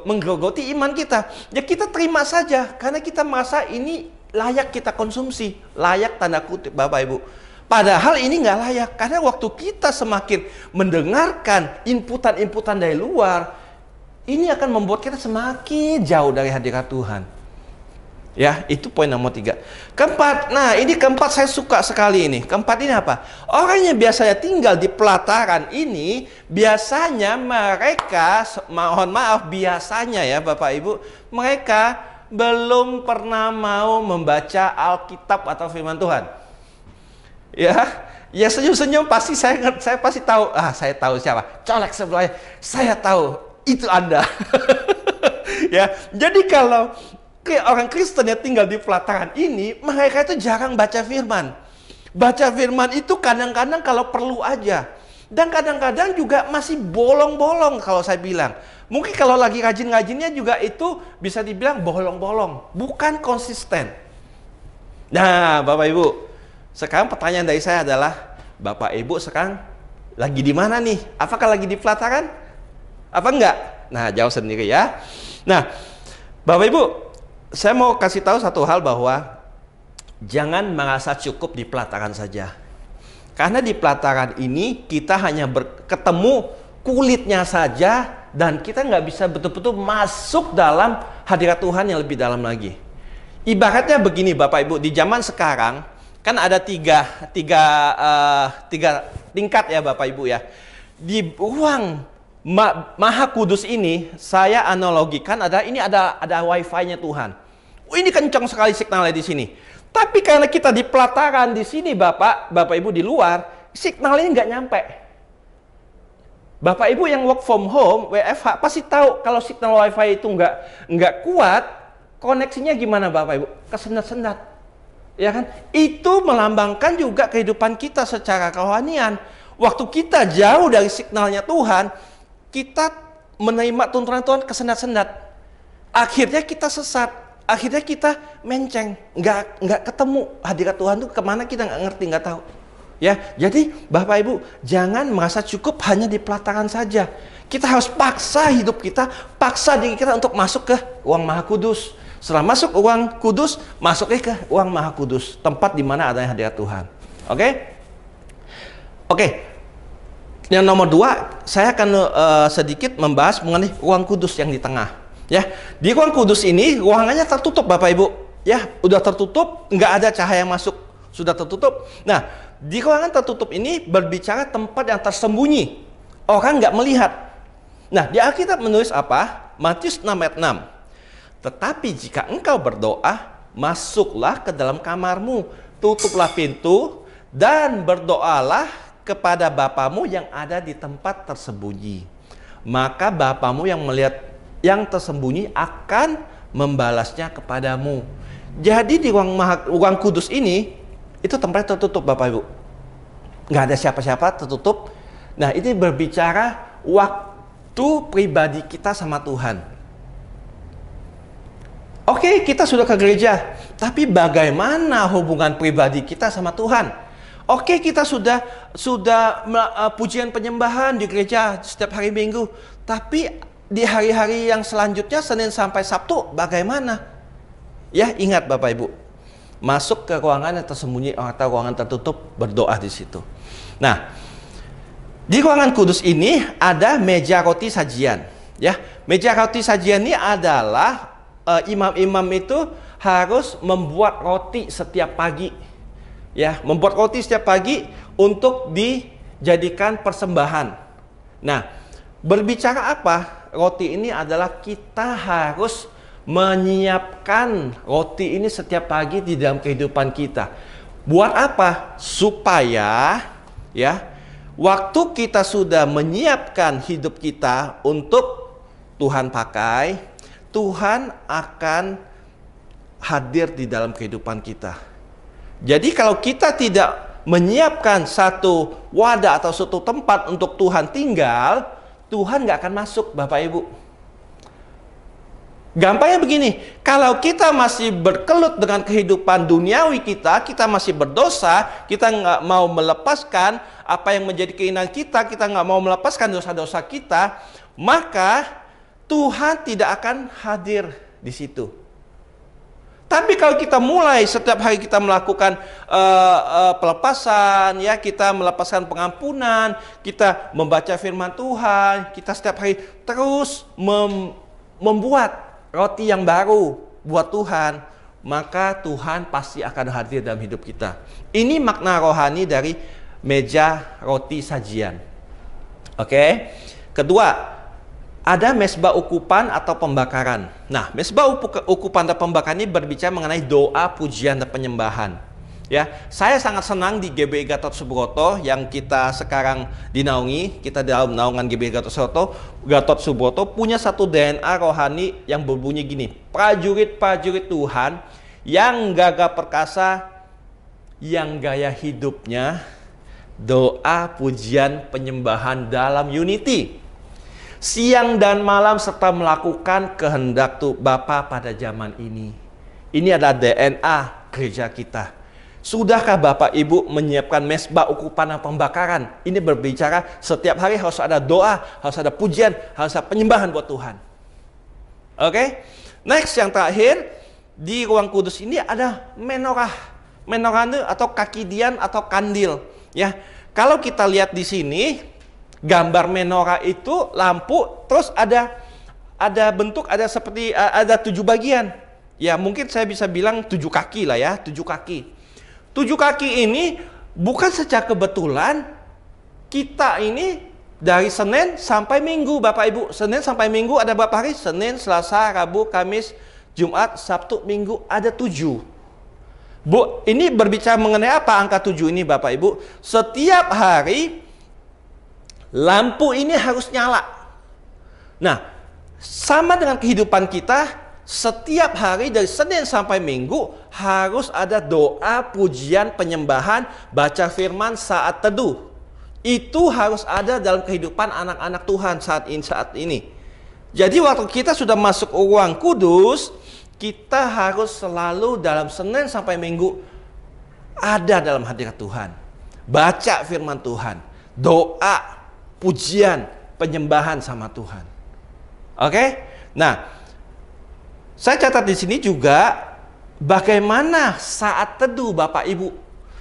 menggerogoti iman kita. Ya kita terima saja, karena kita merasa ini layak kita konsumsi. Layak tanda kutip Bapak Ibu. Padahal ini nggak layak, karena waktu kita semakin mendengarkan inputan-inputan dari luar, ini akan membuat kita semakin jauh dari hadirat Tuhan. Ya, itu poin nomor 3. Keempat, nah ini keempat saya suka sekali ini. Keempat ini apa? Orang yang biasanya tinggal di pelataran ini, biasanya mereka, biasanya ya Bapak Ibu, mereka belum pernah mau membaca Alkitab atau firman Tuhan. Ya senyum-senyum pasti saya pasti tahu. Saya tahu siapa. Colek sebelahnya. Saya tahu itu Anda. Ya, jadi kalau orang Kristen yang tinggal di pelataran ini, mereka itu jarang baca firman. Baca firman itu kadang-kadang kalau perlu aja. Dan kadang-kadang juga masih bolong-bolong kalau saya bilang. Mungkin kalau lagi rajin-rajinnya juga itu bisa dibilang bolong-bolong. Bukan konsisten. Nah, Bapak Ibu. Sekarang pertanyaan dari saya adalah, Bapak Ibu sekarang lagi di mana nih? Apakah lagi di pelataran? Apa enggak? Nah, jawab sendiri ya. Nah, Bapak Ibu, saya mau kasih tahu satu hal bahwa jangan merasa cukup di pelataran saja. Karena di pelataran ini kita hanya ketemu kulitnya saja dan kita nggak bisa betul-betul masuk dalam hadirat Tuhan yang lebih dalam lagi. Ibaratnya begini Bapak Ibu, di zaman sekarang kan ada tiga tingkat ya Bapak Ibu ya. Di ruang Maha Kudus ini saya analogikan ini ada wifi-nya Tuhan. Ini kencang sekali signalnya di sini. Tapi karena kita di pelataran di sini Bapak Ibu di luar, signalnya nggak nyampe. Bapak Ibu yang work from home, WFH pasti tahu kalau signal wifi itu nggak kuat, koneksinya gimana Bapak Ibu? Kesendat-sendat. Ya kan? Itu melambangkan juga kehidupan kita secara kerohanian. Waktu kita jauh dari signalnya Tuhan, kita menerima tuntunan Tuhan kesendat-sendat. Akhirnya kita sesat. Akhirnya kita menceng, nggak ketemu hadirat Tuhan tuh kemana kita nggak ngerti, nggak tahu. Ya, jadi Bapak Ibu jangan merasa cukup hanya di pelataran saja. Kita harus paksa hidup kita, paksa diri kita untuk masuk ke ruang Maha Kudus. Setelah masuk ke ruang kudus, masuknya ke ruang Maha Kudus, tempat di mana adanya hadirat Tuhan. Oke. Yang nomor 2, saya akan sedikit membahas mengenai ruang kudus yang di tengah. Ya, di ruang kudus ini ruangannya tertutup Bapak Ibu. Ya, udah tertutup, nggak ada cahaya masuk, sudah tertutup. Nah, di ruangan tertutup ini berbicara tempat yang tersembunyi. Orang nggak melihat. Nah, di Alkitab menulis apa? Matius 6 ayat 6. Tetapi jika engkau berdoa, masuklah ke dalam kamarmu, tutuplah pintu, dan berdoalah kepada Bapamu yang ada di tempat tersembunyi. Maka Bapamu yang melihat yang tersembunyi akan membalasnya kepadamu. Jadi di ruang kudus ini itu tempatnya tertutup Bapak Ibu. Nggak ada siapa-siapa, tertutup. Nah, ini berbicara waktu pribadi kita sama Tuhan. Oke, kita sudah ke gereja, tapi bagaimana hubungan pribadi kita sama Tuhan? Oke, kita sudah pujian penyembahan di gereja setiap hari Minggu, tapi di hari-hari yang selanjutnya Senin sampai Sabtu bagaimana? Ya, ingat Bapak Ibu, masuk ke ruangan yang tersembunyi atau ruangan tertutup, berdoa di situ. Nah, di ruangan kudus ini ada meja roti sajian. Ya, meja roti sajian ini adalah imam-imam itu harus membuat roti setiap pagi. Ya, membuat roti setiap pagi untuk dijadikan persembahan. Nah, berbicara apa? Roti ini adalah kita harus menyiapkan roti ini setiap pagi di dalam kehidupan kita. Buat apa? Supaya ya, waktu kita sudah menyiapkan hidup kita untuk Tuhan pakai, Tuhan akan hadir di dalam kehidupan kita. Jadi kalau kita tidak menyiapkan satu wadah atau suatu tempat untuk Tuhan tinggal, Tuhan nggak akan masuk Bapak Ibu. Gampangnya begini, kalau kita masih berkelut dengan kehidupan duniawi kita masih berdosa, kita nggak mau melepaskan apa yang menjadi keinginan kita nggak mau melepaskan dosa-dosa kita, maka Tuhan tidak akan hadir di situ. Tapi kalau kita mulai setiap hari kita melakukan pelepasan, ya, kita melepaskan pengampunan, kita membaca firman Tuhan, kita setiap hari terus membuat roti yang baru buat Tuhan, maka Tuhan pasti akan hadir dalam hidup kita. Ini makna rohani dari meja roti sajian. Oke. Kedua, ada mesbah ukupan atau pembakaran. Nah, mesbah ukupan dan pembakaran ini berbicara mengenai doa, pujian, dan penyembahan. Ya, saya sangat senang di GBI Gatot Subroto yang kita sekarang dinaungi. Kita dalam naungan GBI Gatot Subroto punya satu DNA rohani yang berbunyi gini: prajurit-prajurit Tuhan yang gagah perkasa, yang gaya hidupnya doa, pujian, penyembahan dalam unity. Siang dan malam serta melakukan kehendak Bapa pada zaman ini. Ini adalah DNA gereja kita. Sudahkah Bapak Ibu menyiapkan mesbah ukupan dan pembakaran? Ini berbicara setiap hari harus ada doa, harus ada pujian, harus ada penyembahan buat Tuhan. Oke? Next, yang terakhir, di ruang kudus ini ada menorah. Menorah itu atau kaki dian atau kandil. Ya, kalau kita lihat di sini, gambar menorah itu lampu, terus ada bentuk, ada seperti ada 7 bagian. Ya, mungkin saya bisa bilang 7 kaki lah ya, 7 kaki. 7 kaki ini bukan secara kebetulan kita ini dari Senin sampai Minggu, Bapak Ibu. Senin sampai Minggu ada berapa hari? Senin, Selasa, Rabu, Kamis, Jumat, Sabtu, Minggu, ada 7. Bu, ini berbicara mengenai apa angka 7 ini Bapak Ibu? Setiap hari lampu ini harus nyala. Nah, sama dengan kehidupan kita, setiap hari dari Senin sampai Minggu harus ada doa, pujian, penyembahan, baca firman, saat teduh. Itu harus ada dalam kehidupan anak-anak Tuhan saat ini. Jadi waktu kita sudah masuk ruang kudus, kita harus selalu dalam Senin sampai Minggu ada dalam hadirat Tuhan. Baca firman Tuhan, doa, pujian, penyembahan sama Tuhan. Oke? Nah, saya catat di sini juga bagaimana saat teduh Bapak Ibu.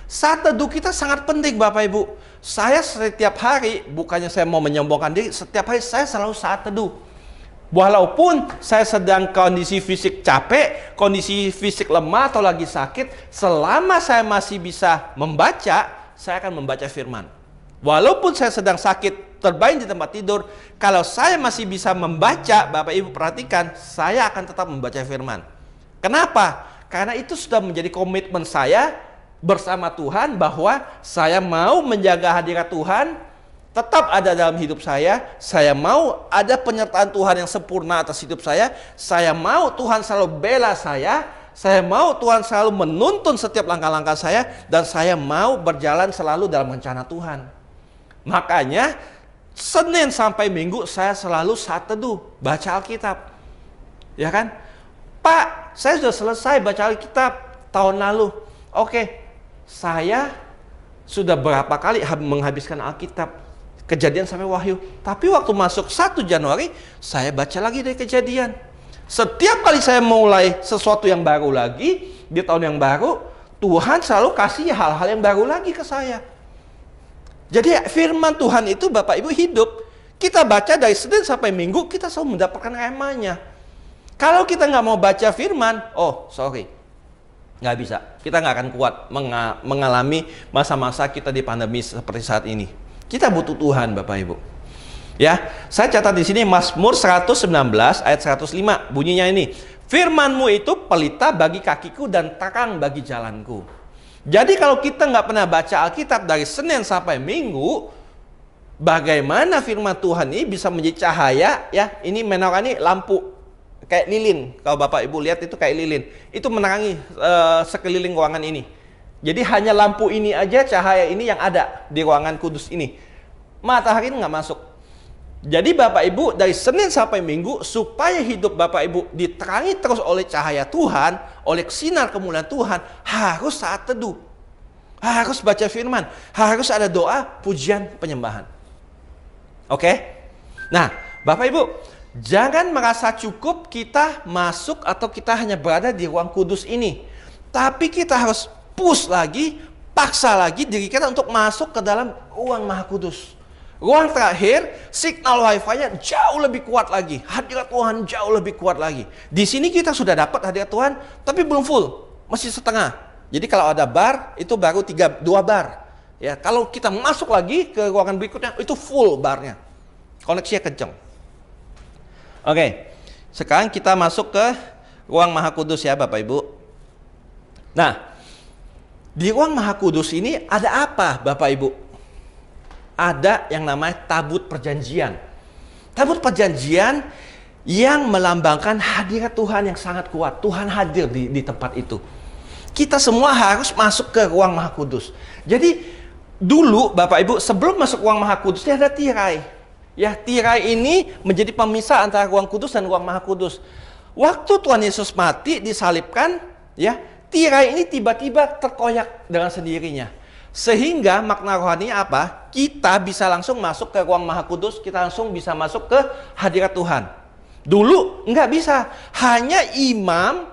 Saat teduh kita sangat penting Bapak Ibu. Saya setiap hari, bukannya saya mau menyombongkan diri, setiap hari saya selalu saat teduh. Walaupun saya sedang kondisi fisik capek, kondisi fisik lemah atau lagi sakit, selama saya masih bisa membaca, saya akan membaca firman. Walaupun saya sedang sakit, terbaring di tempat tidur, kalau saya masih bisa membaca, Bapak Ibu perhatikan, saya akan tetap membaca firman. Kenapa? Karena itu sudah menjadi komitmen saya bersama Tuhan bahwa saya mau menjaga hadirat Tuhan tetap ada dalam hidup saya mau ada penyertaan Tuhan yang sempurna atas hidup saya mau Tuhan selalu bela saya mau Tuhan selalu menuntun setiap langkah-langkah saya, dan saya mau berjalan selalu dalam rencana Tuhan. Makanya Senin sampai Minggu saya selalu saat teduh, baca Alkitab. Ya kan? Pak, saya sudah selesai baca Alkitab tahun lalu. Oke, saya sudah berapa kali menghabiskan Alkitab, Kejadian sampai Wahyu. Tapi waktu masuk 1 Januari, saya baca lagi dari Kejadian. Setiap kali saya mulai sesuatu yang baru lagi, di tahun yang baru, Tuhan selalu kasih hal-hal yang baru lagi ke saya. Jadi firman Tuhan itu Bapak Ibu hidup. Kita baca dari Senin sampai Minggu, kita selalu mendapatkan remanya. Kalau kita nggak mau baca firman, nggak bisa. Kita nggak akan kuat mengalami masa-masa kita di pandemi seperti saat ini. Kita butuh Tuhan Bapak Ibu. Ya, saya catat di sini Mazmur 119 ayat 105. Bunyinya ini, firman-Mu itu pelita bagi kakiku dan terang bagi jalanku. Jadi kalau kita nggak pernah baca Alkitab dari Senin sampai Minggu, bagaimana firman Tuhan ini bisa menjadi cahaya? Ya, ini menorah ini lampu kayak lilin. Kalau Bapak Ibu lihat itu kayak lilin. Itu menerangi sekeliling ruangan ini. Jadi hanya lampu ini aja, cahaya ini yang ada di ruangan kudus ini. Matahari nggak masuk. Jadi Bapak Ibu dari Senin sampai Minggu, supaya hidup Bapak Ibu diterangi terus oleh cahaya Tuhan, oleh sinar kemuliaan Tuhan, harus saat teduh, harus baca firman, harus ada doa, pujian, penyembahan. Oke? Nah, Bapak Ibu, jangan merasa cukup kita masuk atau kita hanya berada di ruang kudus ini. Tapi kita harus push lagi, paksa lagi diri kita untuk masuk ke dalam ruang Maha Kudus. Ruang terakhir, signal wifi-nya jauh lebih kuat lagi. Hadirat Tuhan jauh lebih kuat lagi. Di sini kita sudah dapat hadirat Tuhan, tapi belum full, masih setengah. Jadi kalau ada bar, itu baru 2 bar. Ya, kalau kita masuk lagi ke ruangan berikutnya, itu full barnya. Koneksinya kencang. Oke, sekarang kita masuk ke ruang Maha Kudus ya Bapak Ibu. Nah, di ruang Maha Kudus ini ada apa Bapak Ibu? Ada yang namanya tabut perjanjian. Tabut perjanjian yang melambangkan hadirat Tuhan yang sangat kuat. Tuhan hadir di tempat itu. Kita semua harus masuk ke ruang Maha Kudus. Jadi dulu Bapak Ibu sebelum masuk ruang Maha Kudus dia ada tirai. Ya, tirai ini menjadi pemisah antara ruang kudus dan ruang Maha Kudus. Waktu Tuhan Yesus mati disalibkan, ya, tirai ini tiba-tiba terkoyak dengan sendirinya. Sehingga makna rohani apa? Kita bisa langsung masuk ke ruang Maha Kudus, kita langsung bisa masuk ke hadirat Tuhan. Dulu nggak bisa, hanya imam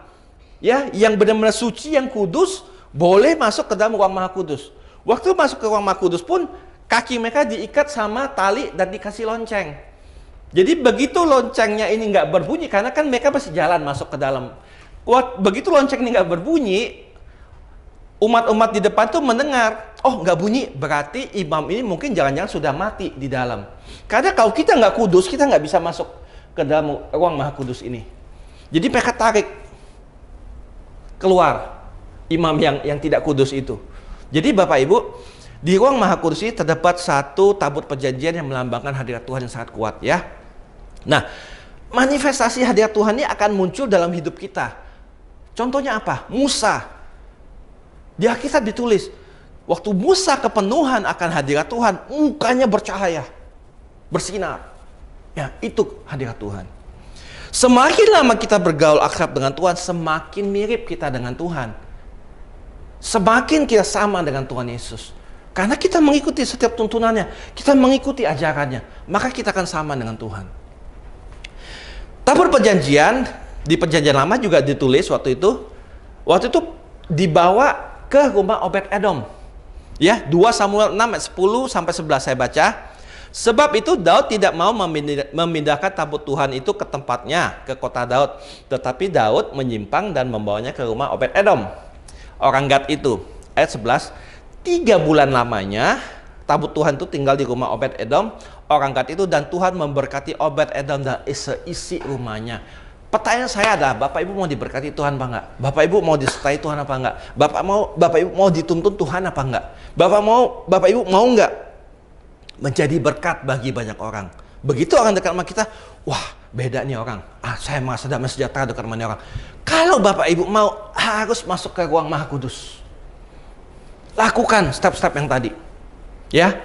ya yang benar-benar suci, yang kudus boleh masuk ke dalam ruang Maha Kudus. Waktu masuk ke ruang Maha Kudus pun kaki mereka diikat sama tali dan dikasih lonceng. Jadi begitu loncengnya ini nggak berbunyi, karena kan mereka masih jalan masuk ke dalam. Begitu lonceng ini nggak berbunyi, umat-umat di depan tuh mendengar, oh nggak bunyi, berarti imam ini mungkin jangan-jangan sudah mati di dalam. Karena kalau kita nggak kudus, kita nggak bisa masuk ke dalam ruang Maha Kudus ini. Jadi mereka tarik keluar imam yang tidak kudus itu. Jadi Bapak Ibu, di ruang Maha Kudus ini terdapat satu tabut perjanjian yang melambangkan hadirat Tuhan yang sangat kuat ya. Nah, manifestasi hadirat Tuhan ini akan muncul dalam hidup kita. Contohnya apa? Musa. Di Alkitab ditulis, waktu Musa kepenuhan akan hadirat Tuhan, mukanya bercahaya, bersinar. Ya, itu hadirat Tuhan. Semakin lama kita bergaul akrab dengan Tuhan, semakin mirip kita dengan Tuhan. Semakin kita sama dengan Tuhan Yesus. Karena kita mengikuti setiap tuntunannya, kita mengikuti ajarannya, maka kita akan sama dengan Tuhan. Tabur perjanjian di perjanjian lama juga ditulis waktu itu dibawa ke rumah Obed-Edom. Ya, 2 Samuel 6 ayat 10 sampai 11 saya baca. Sebab itu Daud tidak mau memindahkan tabut Tuhan itu ke tempatnya, ke kota Daud, tetapi Daud menyimpang dan membawanya ke rumah Obed-Edom, orang Gad itu. Ayat 11, 3 bulan lamanya tabut Tuhan itu tinggal di rumah Obed-Edom, orang Gad itu, dan Tuhan memberkati Obed-Edom dan seisi rumahnya. Pertanyaan saya adalah, Bapak Ibu mau diberkati Tuhan apa enggak? Bapak Ibu mau disertai Tuhan apa enggak? Bapak Ibu mau dituntun Tuhan apa enggak? Bapak Ibu mau enggak menjadi berkat bagi banyak orang? Begitu orang dekat sama kita, wah beda nih orang. Saya merasa damai sejahtera dekat sama orang. Kalau Bapak Ibu mau, harus masuk ke ruang Maha Kudus. Lakukan step-step yang tadi. Ya.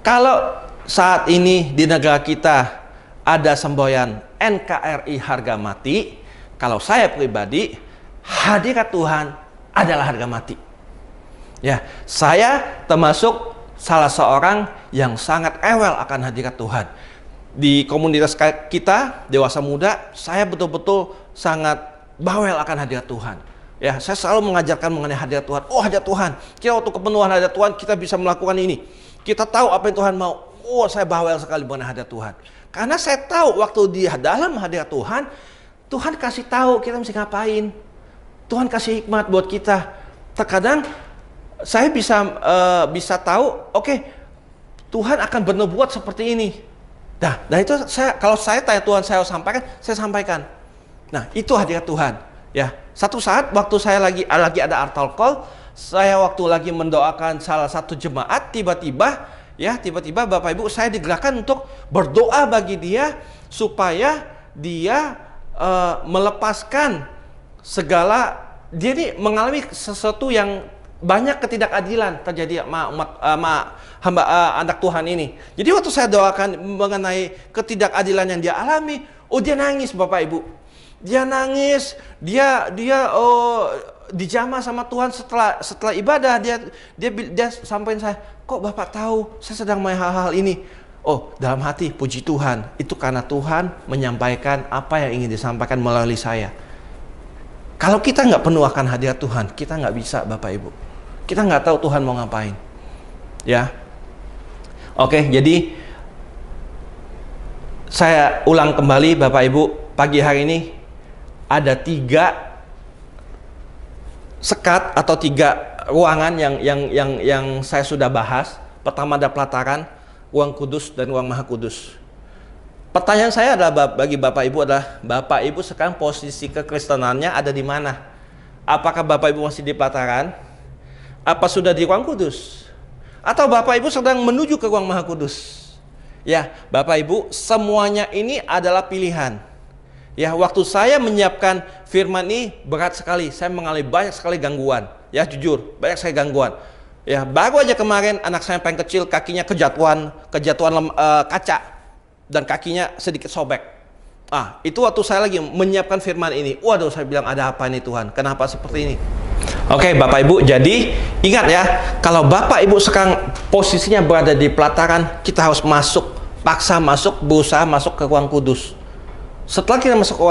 Kalau saat ini di negara kita ada semboyan NKRI harga mati, kalau saya pribadi, hadirat Tuhan adalah harga mati. Ya, saya termasuk salah seorang yang sangat rewel akan hadirat Tuhan. Di komunitas kita, dewasa muda, saya betul-betul sangat bawel akan hadirat Tuhan. Ya, saya selalu mengajarkan mengenai hadirat Tuhan. Oh, hadirat Tuhan, kita waktu kepenuhan hadirat Tuhan, kita bisa melakukan ini. Kita tahu apa yang Tuhan mau. Oh, saya bawel sekali mengenai hadirat Tuhan. Karena saya tahu waktu di dalam hadirat Tuhan, Tuhan kasih tahu kita mesti ngapain. Tuhan kasih hikmat buat kita. Terkadang saya bisa tahu, oke, Tuhan akan bernubuat seperti ini. Nah, dan itu kalau saya tanya Tuhan, saya sampaikan. Nah, itu hadirat Tuhan. Ya, satu saat waktu saya lagi ada altar call, saya waktu lagi mendoakan salah satu jemaat, tiba-tiba Bapak Ibu saya digerakkan untuk berdoa bagi dia supaya dia melepaskan segala, dia ini mengalami sesuatu yang banyak ketidakadilan terjadi sama hamba anak Tuhan ini. Jadi waktu saya doakan mengenai ketidakadilan yang dia alami, dia nangis Bapak Ibu. Dia nangis, dia dijamah sama Tuhan setelah ibadah, dia sampaikan saya, kok Bapak tahu saya sedang main hal-hal ini? Oh, dalam hati, puji Tuhan, itu karena Tuhan menyampaikan apa yang ingin disampaikan melalui saya. Kalau kita nggak penuh akan hadirat Tuhan, kita nggak bisa Bapak Ibu. Kita nggak tahu Tuhan mau ngapain. Ya, oke, jadi saya ulang kembali Bapak Ibu, pagi hari ini ada 3 sekat atau 3 ruangan yang saya sudah bahas. Pertama ada pelataran, ruang kudus dan ruang Maha Kudus. Pertanyaan saya adalah bagi Bapak Ibu adalah, Bapak Ibu sekarang posisi kekristenannya ada di mana? Apakah Bapak Ibu masih di pelataran? Apa sudah di ruang kudus? Atau Bapak Ibu sedang menuju ke ruang Maha Kudus? Ya, Bapak Ibu, semuanya ini adalah pilihan. Ya, waktu saya menyiapkan firman ini berat sekali, saya mengalami banyak sekali gangguan. Ya jujur, banyak saya gangguan. Ya, baru aja kemarin anak saya yang paling kecil kakinya kejatuhan kaca dan kakinya sedikit sobek. Itu waktu saya lagi menyiapkan firman ini. Waduh, saya bilang ada apa ini Tuhan? Kenapa seperti ini? Oke, Bapak Ibu, jadi ingat ya, kalau Bapak Ibu sekarang posisinya berada di pelataran, kita harus paksa masuk, berusaha masuk ke ruang kudus. Setelah kita masuk ke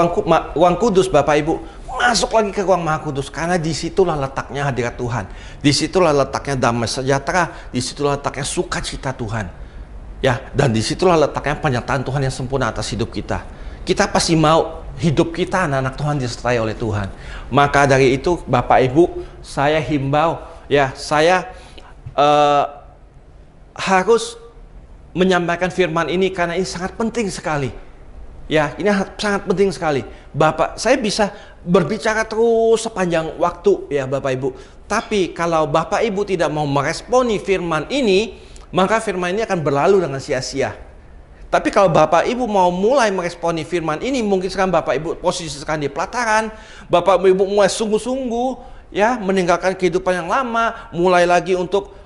ruang kudus, Bapak Ibu, masuk lagi ke ruang Maha Kudus, karena disitulah letaknya hadirat Tuhan, disitulah letaknya damai sejahtera, disitulah letaknya sukacita Tuhan, ya, dan disitulah letaknya penyertaan Tuhan yang sempurna atas hidup kita. Kita pasti mau hidup kita anak-anak Tuhan disertai oleh Tuhan. Maka dari itu, Bapak Ibu, saya himbau, ya, saya harus menyampaikan firman ini karena ini sangat penting sekali. Ya, ini sangat penting sekali. Bapak, saya bisa berbicara terus sepanjang waktu ya Bapak Ibu. Tapi kalau Bapak Ibu tidak mau meresponi firman ini, maka firman ini akan berlalu dengan sia-sia. Tapi kalau Bapak Ibu mau mulai meresponi firman ini, mungkin sekarang Bapak Ibu posisi sekarang di pelataran, Bapak Ibu mulai sungguh-sungguh ya meninggalkan kehidupan yang lama, mulai lagi untuk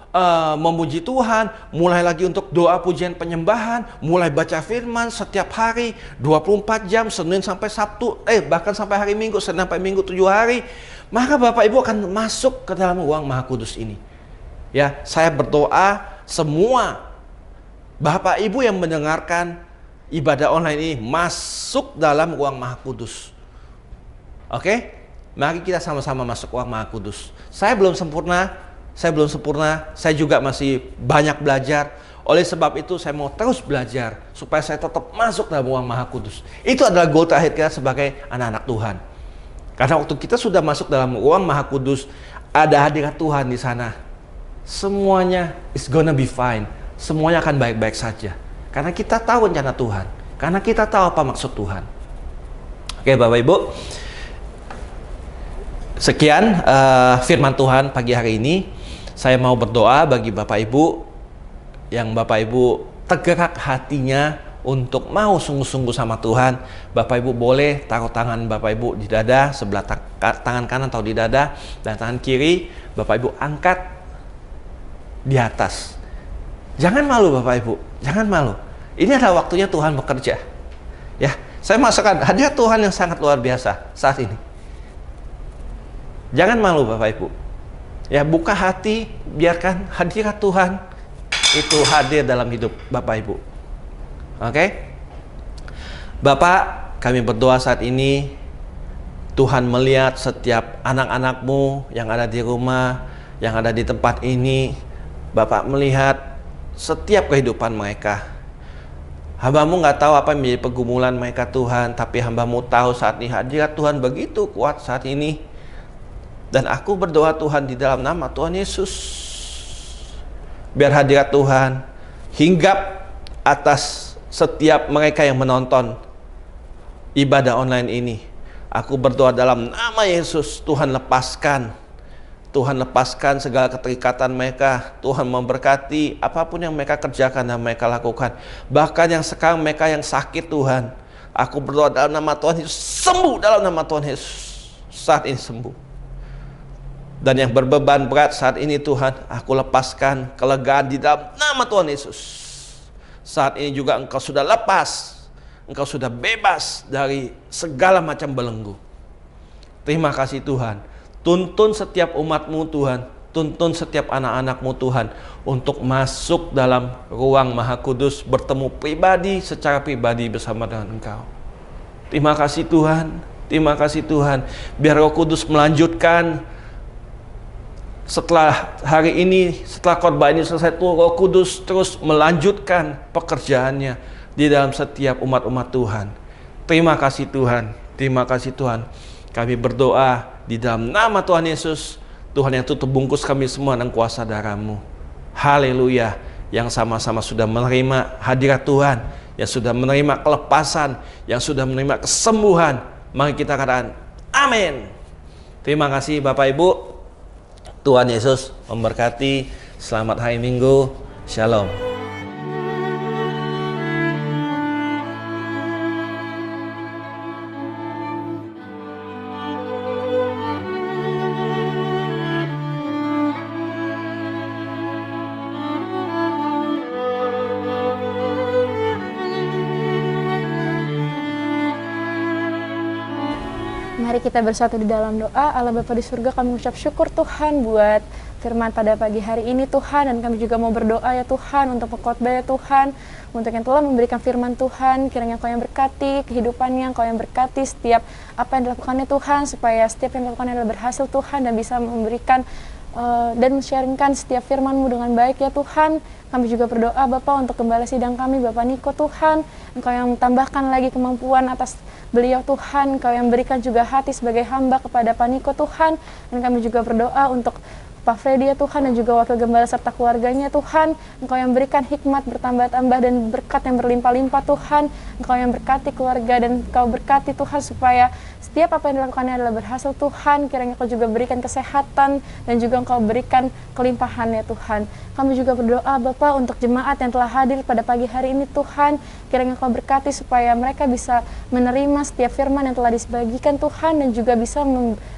memuji Tuhan, mulai lagi untuk doa pujian penyembahan, mulai baca firman setiap hari 24 jam, Senin sampai Sabtu, bahkan sampai hari Minggu, Senin sampai Minggu 7 hari, maka Bapak Ibu akan masuk ke dalam ruang Maha Kudus ini. Ya, saya berdoa semua Bapak Ibu yang mendengarkan ibadah online ini masuk dalam ruang Maha Kudus. Oke? Mari kita sama-sama masuk ruang Maha Kudus. Saya belum sempurna, saya juga masih banyak belajar. Oleh sebab itu saya mau terus belajar supaya saya tetap masuk dalam ruang Maha Kudus. Itu adalah goal terakhir kita sebagai anak-anak Tuhan. Karena waktu kita sudah masuk dalam ruang Maha Kudus, ada hadirat Tuhan di sana. Semuanya is gonna be fine. Semuanya akan baik-baik saja. Karena kita tahu rencana Tuhan. Karena kita tahu apa maksud Tuhan. Oke Bapak Ibu. Sekian firman Tuhan pagi hari ini. Saya mau berdoa bagi Bapak Ibu yang Bapak Ibu tergerak hatinya untuk mau sungguh-sungguh sama Tuhan. Bapak Ibu boleh taruh tangan Bapak Ibu di dada, sebelah tangan kanan atau di dada, dan tangan kiri Bapak Ibu angkat di atas. Jangan malu Bapak Ibu, jangan malu. Ini adalah waktunya Tuhan bekerja. Ya, saya masukkan hadirat Tuhan yang sangat luar biasa saat ini. Jangan malu Bapak Ibu. Ya, buka hati, biarkan hadirat Tuhan itu hadir dalam hidup Bapak Ibu. Oke? Bapak, kami berdoa saat ini Tuhan melihat setiap anak-anak-Mu yang ada di rumah, yang ada di tempat ini. Bapak melihat setiap kehidupan mereka. Hamba-Mu nggak tahu apa yang menjadi pergumulan mereka Tuhan, tapi hamba-Mu tahu saat ini hadirat Tuhan begitu kuat saat ini. Dan aku berdoa Tuhan di dalam nama Tuhan Yesus, biar hadirat Tuhan hinggap atas setiap mereka yang menonton ibadah online ini. Aku berdoa dalam nama Yesus, Tuhan lepaskan segala keterikatan mereka. Tuhan memberkati apapun yang mereka kerjakan dan mereka lakukan. Bahkan yang sekarang mereka yang sakit Tuhan, aku berdoa dalam nama Tuhan Yesus, sembuh dalam nama Tuhan Yesus. Saat ini sembuh. Dan yang berbeban berat saat ini Tuhan, aku lepaskan kelegaan di dalam nama Tuhan Yesus. Saat ini juga Engkau sudah lepas, Engkau sudah bebas dari segala macam belenggu. Terima kasih Tuhan. Tuntun setiap umat-Mu Tuhan, tuntun setiap anak-anak-Mu Tuhan untuk masuk dalam ruang Maha Kudus, bertemu pribadi secara pribadi bersama dengan Engkau. Terima kasih Tuhan, terima kasih Tuhan. Biar Roh Kudus melanjutkan. Setelah hari ini, setelah khotbah ini selesai, Roh Kudus terus melanjutkan pekerjaannya di dalam setiap umat-umat Tuhan. Terima kasih Tuhan, terima kasih Tuhan. Kami berdoa di dalam nama Tuhan Yesus, Tuhan yang tutup bungkus kami semua dengan kuasa darah-Mu. Haleluya, yang sama-sama sudah menerima hadirat Tuhan, yang sudah menerima kelepasan, yang sudah menerima kesembuhan. Mari kita katakan, amin. Terima kasih Bapak Ibu. Tuhan Yesus memberkati. Selamat hari Minggu. Shalom. Mari kita bersatu di dalam doa. Allah Bapa di surga, kami mengucap syukur Tuhan buat firman pada pagi hari ini Tuhan, dan kami juga mau berdoa ya Tuhan untuk pengkhotbah ya Tuhan, untuk yang telah memberikan firman Tuhan. Kiranya Engkau yang berkati kehidupannya, Engkau yang berkati setiap apa yang dilakukannya Tuhan, supaya setiap yang dilakukannya adalah berhasil Tuhan, dan bisa memberikan dan men-sharingkan setiap firman-Mu dengan baik ya Tuhan. Kami juga berdoa Bapa untuk gembala sidang kami, Bapak Niko Tuhan. Engkau yang tambahkan lagi kemampuan atas beliau Tuhan. Engkau yang berikan juga hati sebagai hamba kepada Pak Niko Tuhan. Dan kami juga berdoa untuk Pak Freddy ya Tuhan, dan juga wakil gembala serta keluarganya Tuhan. Engkau yang berikan hikmat bertambah-tambah dan berkat yang berlimpah-limpah Tuhan. Engkau yang berkati keluarga, dan Engkau berkati Tuhan supaya setiap apa yang dilakukannya adalah berhasil Tuhan. Kiranya Engkau juga berikan kesehatan, dan juga Engkau berikan kelimpahan ya Tuhan. Kami juga berdoa Bapa untuk jemaat yang telah hadir pada pagi hari ini Tuhan. Kiranya Engkau berkati supaya mereka bisa menerima setiap firman yang telah dibagikan Tuhan, dan juga bisa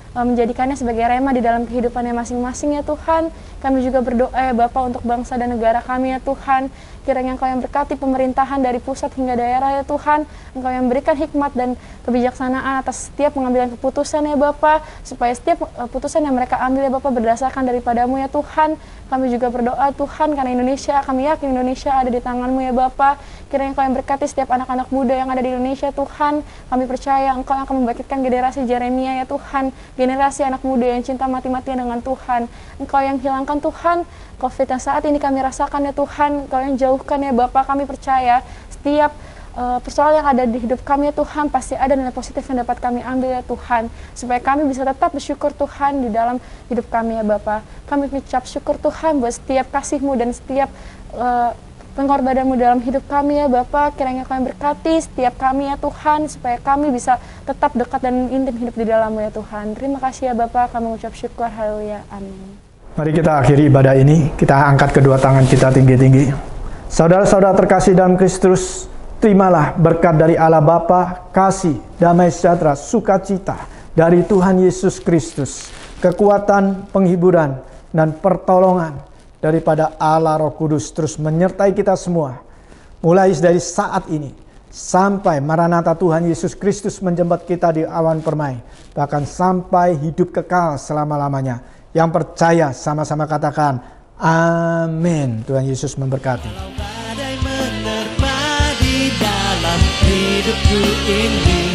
menjadikannya sebagai rema di dalam kehidupannya masing-masing ya Tuhan. Kami juga berdoa ya Bapa untuk bangsa dan negara kami ya Tuhan. Kiranya Engkau yang berkati pemerintahan dari pusat hingga daerah ya Tuhan. Engkau yang berikan hikmat dan kebijaksanaan atas setiap pengambilan keputusan ya Bapa, supaya setiap keputusan yang mereka ambil ya Bapa berdasarkan daripada-Mu ya Tuhan. Kami juga berdoa Tuhan karena Indonesia, kami yakin Indonesia ada di tangan-Mu ya Bapa. Kiranya Engkau yang berkati setiap anak-anak muda yang ada di Indonesia Tuhan. Kami percaya Engkau yang akan membangkitkan generasi Yeremia ya Tuhan, generasi anak muda yang cinta mati-matian dengan Tuhan. Engkau yang hilangkan Tuhan COVID yang saat ini kami rasakan ya Tuhan. Engkau yang jauhkan ya Bapa. Kami percaya setiap persoalan yang ada di hidup kami ya Tuhan, pasti ada nilai positif yang dapat kami ambil ya Tuhan, supaya kami bisa tetap bersyukur Tuhan di dalam hidup kami ya Bapa. Kami mengucap syukur Tuhan buat setiap kasih-Mu dan setiap pengorbanan-Mu dalam hidup kami ya Bapa. Kiranya Kau yang berkati setiap kami ya Tuhan, supaya kami bisa tetap dekat dan intim hidup di dalam-Mu ya Tuhan. Terima kasih ya Bapa, kami mengucap syukur. Haleluya, amin. Mari kita akhiri ibadah ini, kita angkat kedua tangan kita tinggi-tinggi. Saudara-saudara terkasih dalam Kristus, terimalah berkat dari Allah Bapa, kasih, damai sejahtera, sukacita dari Tuhan Yesus Kristus, kekuatan, penghiburan, dan pertolongan daripada Allah Roh Kudus terus menyertai kita semua, mulai dari saat ini sampai Maranatha Tuhan Yesus Kristus menjemput kita di awan permai, bahkan sampai hidup kekal selama-lamanya. Yang percaya sama-sama katakan amin. Tuhan Yesus memberkati. Badai menerpa di dalam hidupku ini.